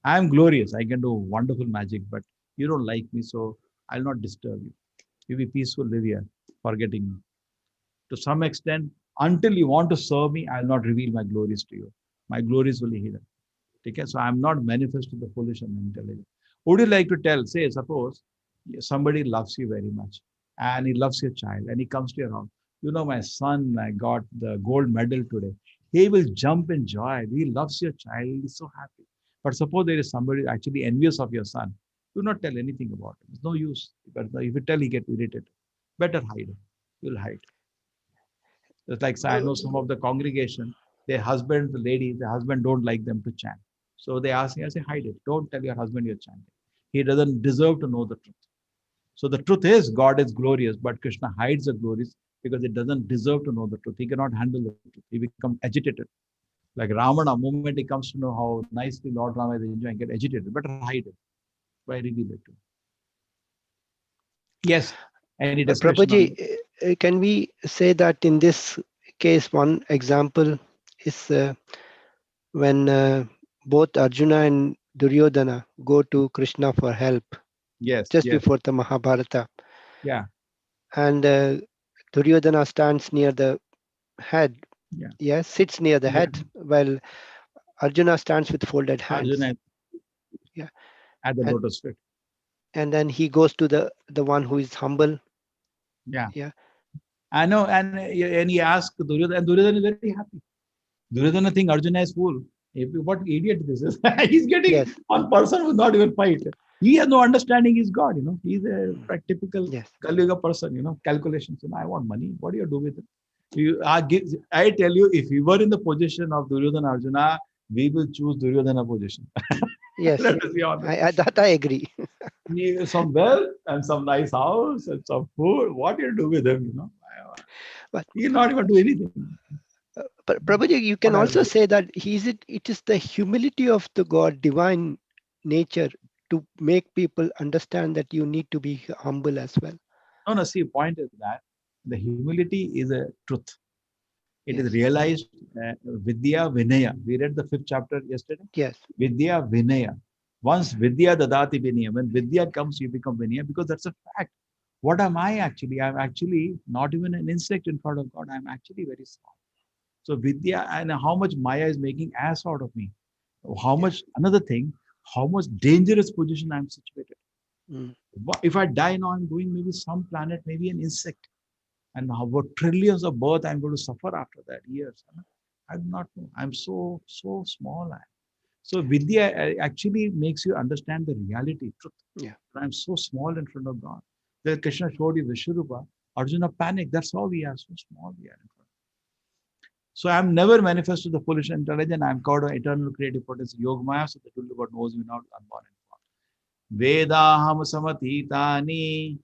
I am glorious. I can do wonderful magic, but you don't like me, so I'll not disturb you. You be peaceful, live here, forgetting me. To some extent, until you want to serve me, I'll not reveal my glories to you. My glories will be hidden. Okay? So I'm not manifest to the foolish and intelligent. Would you like to tell, say, suppose somebody loves you very much and he loves your child and he comes to your house. You know, my son, I got the gold medal today. He will jump in joy. He loves your child. He's so happy. But suppose there is somebody actually envious of your son. Do not tell anything about it. It's no use. But if you tell, he gets irritated. Better hide it. You'll hide. Just like I know some of the congregation, their husband, the husband don't like them to chant. So they ask me, I say, hide it. Don't tell your husband you're chanting. He doesn't deserve to know the truth. So the truth is, God is glorious, but Krishna hides the glories because it doesn't deserve to know the truth. He cannot handle the truth. He becomes agitated. Like Ravana, moment he comes to know how nicely Lord Rama is enjoying, get agitated. Better hide it. Why reveal it to him? Yes. Any discussion? Prabhuji, can we say that in this case, one example is when both Arjuna and Duryodhana go to Krishna for help. Yes. Just before the Mahabharata. Yeah. And Duryodhana stands near the head. Yeah. Sits near the head, while Arjuna stands with folded hands. Arjuna. Yeah. At the lotus feet. And then he goes to the one who is humble. Yeah. Yeah. I know, and he asked Duryodhana, and Duryodhana is very happy. Duryodhana thinks Arjuna is fool. What idiot this is. He's getting one person who not even fight. He has no understanding he's God, you know. He's a typical Kali Yuga person, you know, calculations. You know, I want money. What do you do with it? I tell you, if we were in the position of Duryodhana Arjuna, we will choose Duryodhana position. Yes, Let us be honest. that I agree. Some wealth and some nice house and some food. What do you do with him, you know? But he'll not even do anything. But Prabhuji, you can also say that it is the humility of the God, divine nature, to make people understand that you need to be humble as well. No, see, point is that the humility is a truth. It is Yes. realized Vidya Vinaya. We read the 5th chapter yesterday. Yes. Vidya Vinaya. Once Vidya Dadati Vinaya, when Vidya comes, you become Vinaya, because that's a fact. What am I actually? I'm actually not even an insect in front of God. I'm actually very small. So Vidya, and how much Maya is making ass out of me. How much, another thing, how much dangerous position I'm situated. Mm. If I die now, I'm going maybe some planet, maybe an insect. And how about trillions of birth I'm going to suffer after that, years. I do not know. I'm so small. So Vidya actually makes you understand the reality, truth. Yeah. I'm so small in front of God. Then Krishna showed you Vishwarupa. Arjuna panicked. That's how we are. So small we are in front. So I'm never manifest to the foolish intelligent. I'm called an eternal creative potency. Yogamaya, so the truly God knows me not unborn and born. Vedaham samatitani.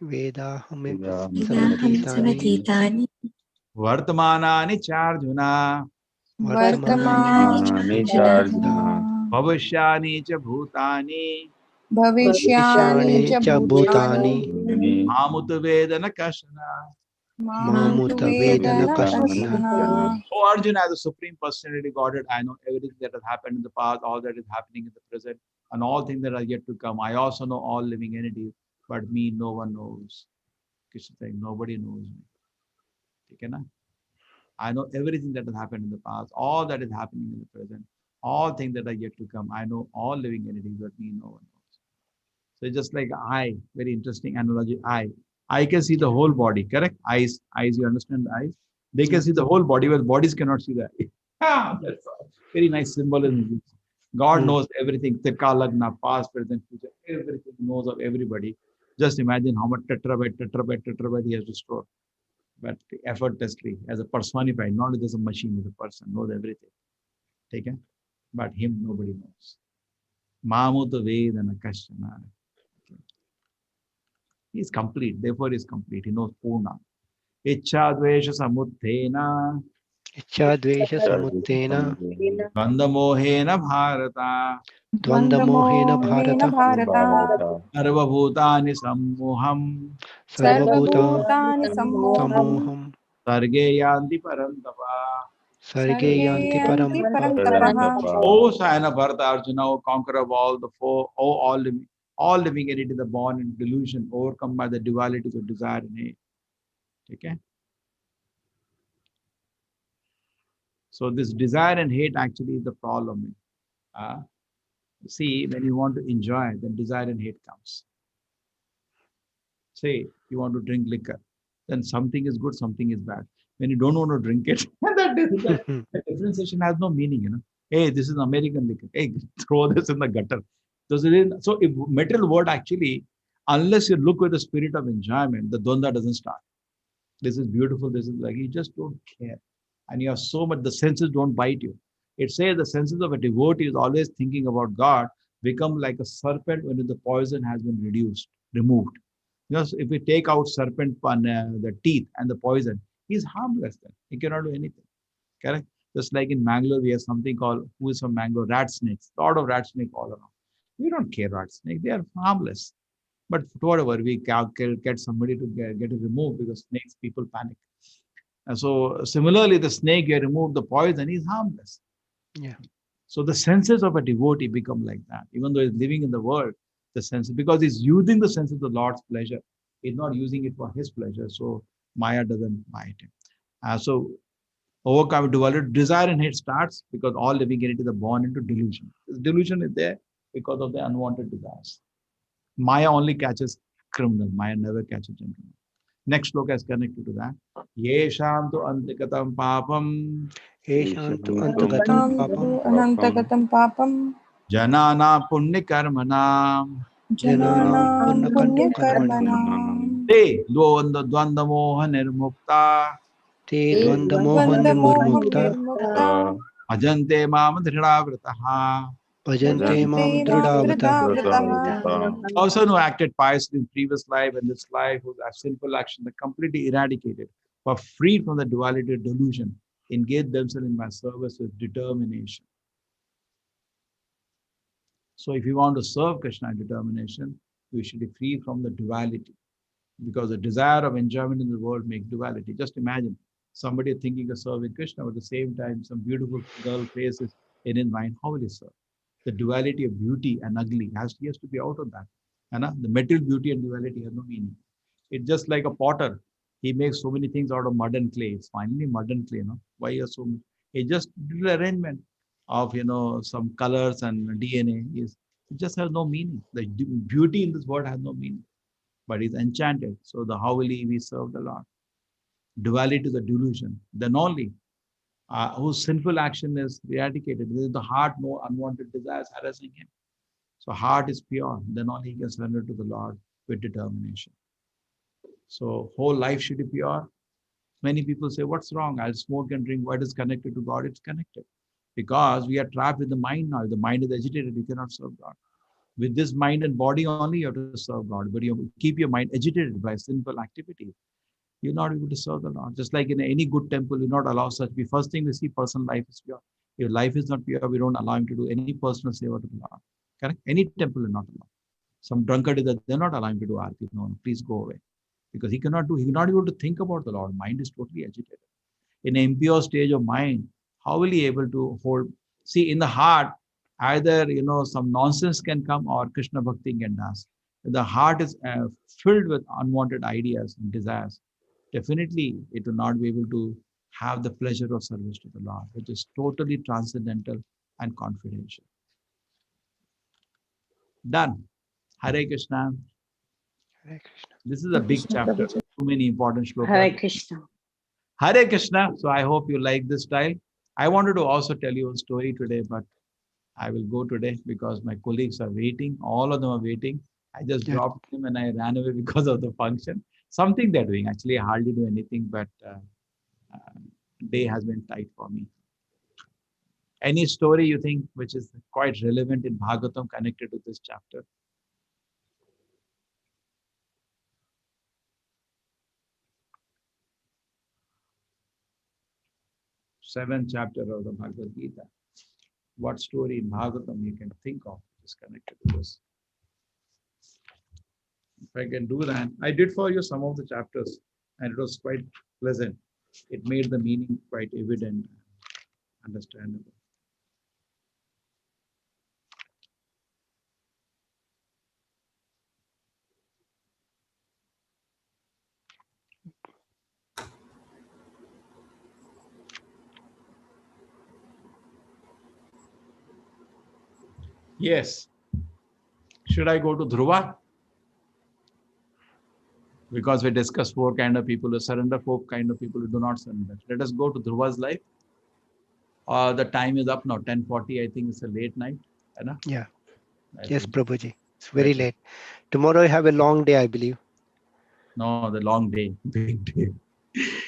Vedaham samatitani. Vartamanani charjuna. Vartamani charjuna. Bhavishyani cha bhutani. Bhavishyani cha bhutani. Mamuta vedana kashana. Mamutu vedana kashana. Oh Arjuna, as a supreme personality Godhead, I know everything that has happened in the past, all that is happening in the present, and all things that are yet to come. I also know all living entities, but me, no one knows. Krishna saying, nobody knows me. Okay, na? I know everything that has happened in the past, all that is happening in the present, all things that are yet to come. I know all living entities, but me, no one knows. So it's just like eye, very interesting analogy. I can see the whole body, correct? Eyes, you understand the eyes? They can see the whole body, but bodies cannot see the eye. That's all. Very nice symbolism. God knows everything. Lagna, past, present, future, everything knows of everybody. Just imagine how much tetrabyte he has to store. But effortlessly, as a personified, not as a machine, as a person, knows everything. Taken? But him nobody knows. Mamuta Vedana Kashana. He is complete, therefore he is complete. He knows Purna. Ichha Dvesha Samuddhena. Ichha Dvesha Samuddhena. Dvandamohena Bharata. Dvandamohena Bharata. Sarva Bhutani Sammoham. Sarvabhutani sammoham. Samoham. Sarge Yanti Parantapa. Sarge Yanti Sargeyanti parantapaha. O Sayana Bharata Arjuna, O conqueror of all the four, O all living entity, the born in delusion, overcome by the dualities of desire and hate. Okay? So this desire and hate actually is the problem. See, when you want to enjoy, then desire and hate comes. Say, you want to drink liquor, then something is good, something is bad. When you don't want to drink it, the differentiation has no meaning, you know. Hey, this is American liquor. Hey, throw this in the gutter. So if material world actually, unless you look with the spirit of enjoyment, the dvanda doesn't start. This is beautiful, this is like, you just don't care. And you have so much, the senses don't bite you. It says the senses of a devotee is always thinking about God, become like a serpent when the poison has been removed. You know, so if we take out serpent, the teeth and the poison, he's harmless then. He cannot do anything. Correct? Just like in Mangalore, we have something called, who is from Mangalore? Rat snakes. A lot of rat snakes all around. We don't care rat snake. They are harmless. But whatever, we get somebody to get it removed because snakes, people panic. And so similarly, the snake, you remove the poison, is harmless. Yeah. So the senses of a devotee become like that. Even though he's living in the world, the senses, because he's using the sense of the Lord's pleasure. He's not using it for his pleasure. So Maya doesn't bite him. So overcome duality, desire and hate starts because all living entities are born into delusion. This delusion is there because of the unwanted desires. Maya only catches criminal. Maya never catches gentleman. Next sloka is connected to that. Yesham tu antikatam papam. Yeshantu antagatam papam. Anantagatam papam. Janana punya karmana. Jananam punya karmanam. Te dvanda moha nirmukta. Te dvanda moha Dvandamoha nirmukta. nirmukta. Ajante mam dhridavrataha. Bhajante mam dridavata. Person who acted piously in previous life and this life, whose sinful actions are completely eradicated, but freed from the duality of delusion, engage themselves in my service with determination. So if you want to serve Krishna in determination, you should be free from the duality. Because the desire of enjoyment in the world makes duality. Just imagine somebody thinking of serving Krishna, but at the same time, some beautiful girl faces in his mind. How will he serve? The duality of beauty and ugly he has to be out of that. And the material beauty and duality have no meaning. It's just like a potter. He makes so many things out of mud and clay. It's finally mud and clay, no? Why are so many? He just did an arrangement of some colors and DNA. It just has no meaning. The beauty in this world has no meaning, but he's enchanted. So how will we serve the Lord? Duality to the delusion. Then only whose sinful action is eradicated. This is the heart, no unwanted desires harassing him. So heart is pure. Then only he can surrender to the Lord with determination. So whole life should be pure. Many people say, what's wrong? I'll smoke and drink. What is connected to God? It's connected. Because we are trapped with the mind now. If the mind is agitated, you cannot serve God. With this mind and body only, you have to serve God. But you keep your mind agitated by sinful activity, you're not able to serve the Lord. Just like in any good temple, you not allow such. The first thing we see, personal life is pure. If life is not pure, we don't allow him to do any personal seva to the Lord. Correct? Any temple is not allowed. Some drunkard is that they're not allowing to do arti. No, please go away. Because he cannot be able to think about the Lord. Mind is totally agitated. In an impure stage of mind, how will he able to hold? See, in the heart, either some nonsense can come or Krishna Bhakti can dance. The heart is filled with unwanted ideas and desires. Definitely, it will not be able to have the pleasure of service to the Lord, which is totally transcendental and confidential. Done. Hare Krishna. Hare Krishna. This is a big chapter. Too many important shlokas. Hare Krishna. Hare Krishna. So I hope you like this style. I wanted to also tell you a story today, but I will go today because my colleagues are waiting. All of them are waiting. I just dropped them and I ran away because of the function. Something they're doing. Actually, I hardly do anything, but day has been tight for me. Any story you think which is quite relevant in Bhagavatam connected to this chapter? Seventh chapter of the Bhagavad Gita. What story in Bhagavatam you can think of is connected to this? If I can do that, I did for you some of the chapters and it was quite pleasant. It made the meaning quite evident, understandable. Yes. Should I go to Dhruva? Because we discussed four kind of people who surrender, four kind of people who do not surrender. Let us go to Dhruva's life. The time is up now, 10:40. I think it's a late night. Yeah. Yes, Prabhuji. It's very late. Tomorrow I have a long day, I believe. No, the long day, big day.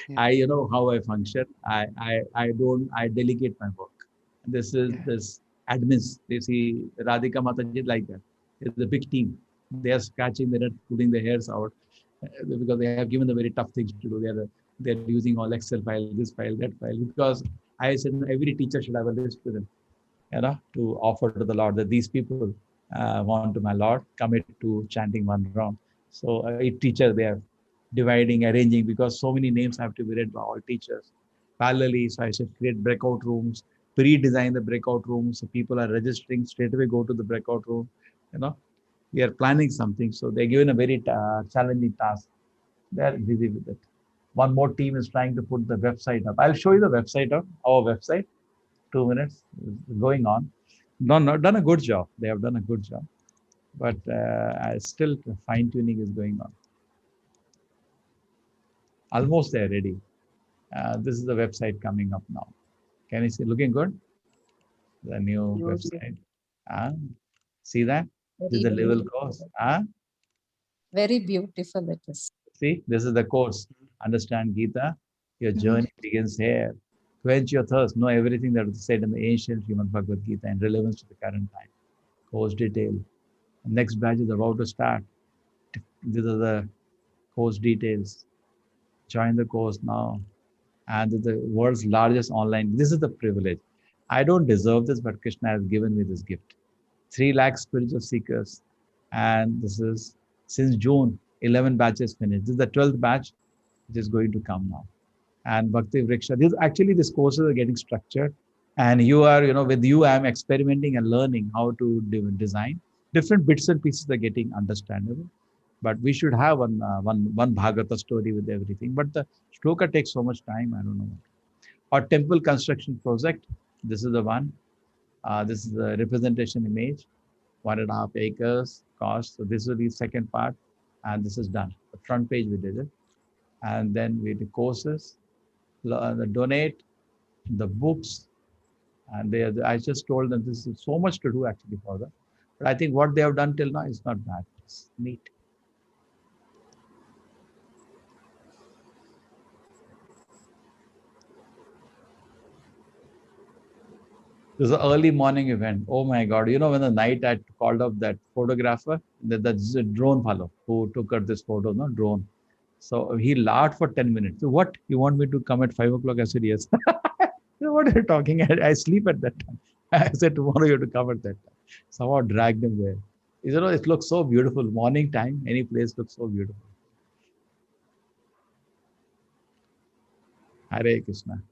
Yeah. You know how I function. I delegate my work. This admins. You see, Radhika Mataji like that. It's a big team. They are scratching their head, pulling their hairs out because they have given the very tough things to do. They're using all Excel file, this file, that file. Because I said every teacher should have a list with them, to offer to the Lord that these people want to my Lord, commit to chanting one round. So each teacher they are dividing, arranging, because so many names have to be read by all teachers parallelly. So I said create breakout rooms, pre-design the breakout rooms. So people are registering straight away, go to the breakout room. We are planning something. So they're given a very challenging task. They're busy with it. One more team is trying to put the website up. I'll show you the website of our website. 2 minutes going on. Done a good job. They have done a good job. But still fine tuning is going on. Almost there, ready. This is the website coming up now. Can you see? Looking good? The new website. See that? This is the level course. Very beautiful it is. See, this is the course. Understand Gita. Your journey begins here. Quench your thirst. Know everything that was said in the ancient Srimad Bhagavad Gita in relevance to the current time. Course detail. Next batch is about to start. These are the course details. Join the course now. and the world's largest online. This is the privilege. I don't deserve this, but Krishna has given me this gift. 3 lakh spiritual seekers. And this is since June, 11 batches finished. This is the 12th batch, which is going to come now. And Bhakti Vriksha, these courses are getting structured. And you are, with you, I'm experimenting and learning how to design. Different bits and pieces are getting understandable. But we should have one Bhagavata story with everything. But the shloka takes so much time, I don't know. Or temple construction project, this is the one. This is the representation image, 1.5 acres cost. So this will be second part, and this is done. The front page we did it. And then we did courses, the donate, the books, and I just told them this is so much to do actually for them. But I think what they have done till now is not bad. It's neat. This is an early morning event. Oh my God. When the night I called up that photographer, that's a drone fellow who took her this photo, no drone. So he laughed for 10 minutes. So what? You want me to come at 5 o'clock? I said, yes. What are you talking? I sleep at that time. I said, tomorrow you have to come at that time. Somehow dragged him there. It looks so beautiful. Morning time, any place looks so beautiful. Hare Krishna.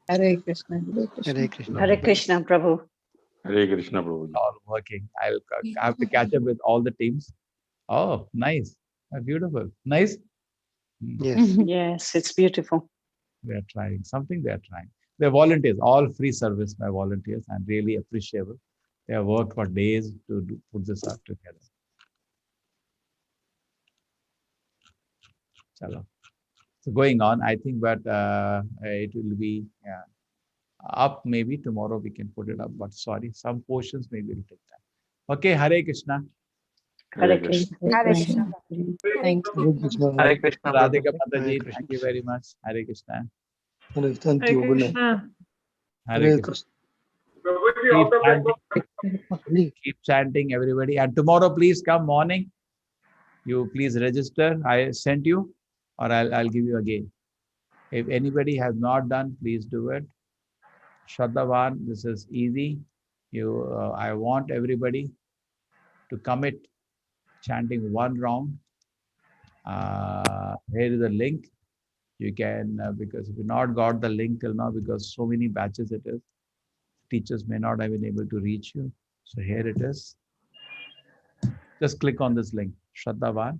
Hare Krishna. Hare Krishna. Hare Krishna, Prabhu. Hare Krishna, Prabhu. All working. I have to catch up with all the teams. Oh, nice. Beautiful. Nice. Yes. Yes, it's beautiful. They are trying. Something they are trying. They're volunteers, all free service by volunteers, and really appreciable. They have worked for days to put this up together. Chalo. So going on, I think, but it will be up maybe tomorrow we can put it up, but sorry, some portions maybe will take time. Okay, Hare Krishna. Hare Krishna. Hare Krishna. Thank you. Hare Krishna. Radhika Prabhuji. Mataji, thank you very much. Hare Krishna. Thank you. Good night. Hare Krishna. Keep chanting, everybody. And tomorrow, please come morning. You please register. I sent you, or I'll give you again. If anybody has not done, please do it. Shraddhavan, this is easy. I want everybody to commit chanting one round. Here is the link. You can, because if you not got the link till now, because so many batches it is, teachers may not have been able to reach you. So here it is. Just click on this link, Shraddhavan.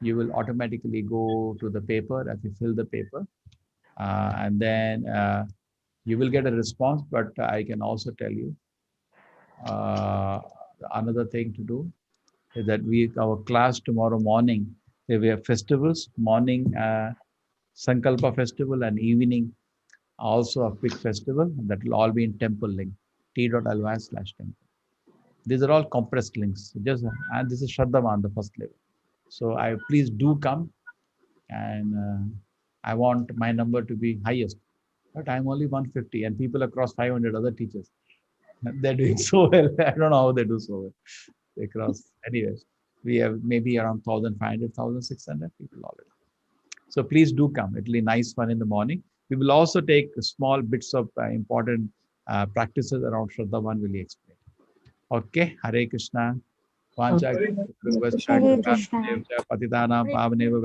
You will automatically go to the paper as you fill the paper. And then you will get a response, but I can also tell you another thing to do is that our class tomorrow morning, we have festivals, morning Sankalpa festival and evening also a quick festival that will all be in temple link, t.ly/temple. These are all compressed links. And this is Shraddhavan, the first level. So please do come, and I want my number to be highest, but I'm only 150 and people across 500 other teachers. They're doing so well. I don't know how they do so well. They cross. Anyways, we have maybe around 1,500, 1,600 people already. So please do come. It'll be nice fun in the morning. We will also take small bits of important practices around Shraddhavan will explain. Okay, Hare Krishna. Hare Krishna. Patitana Pavaneva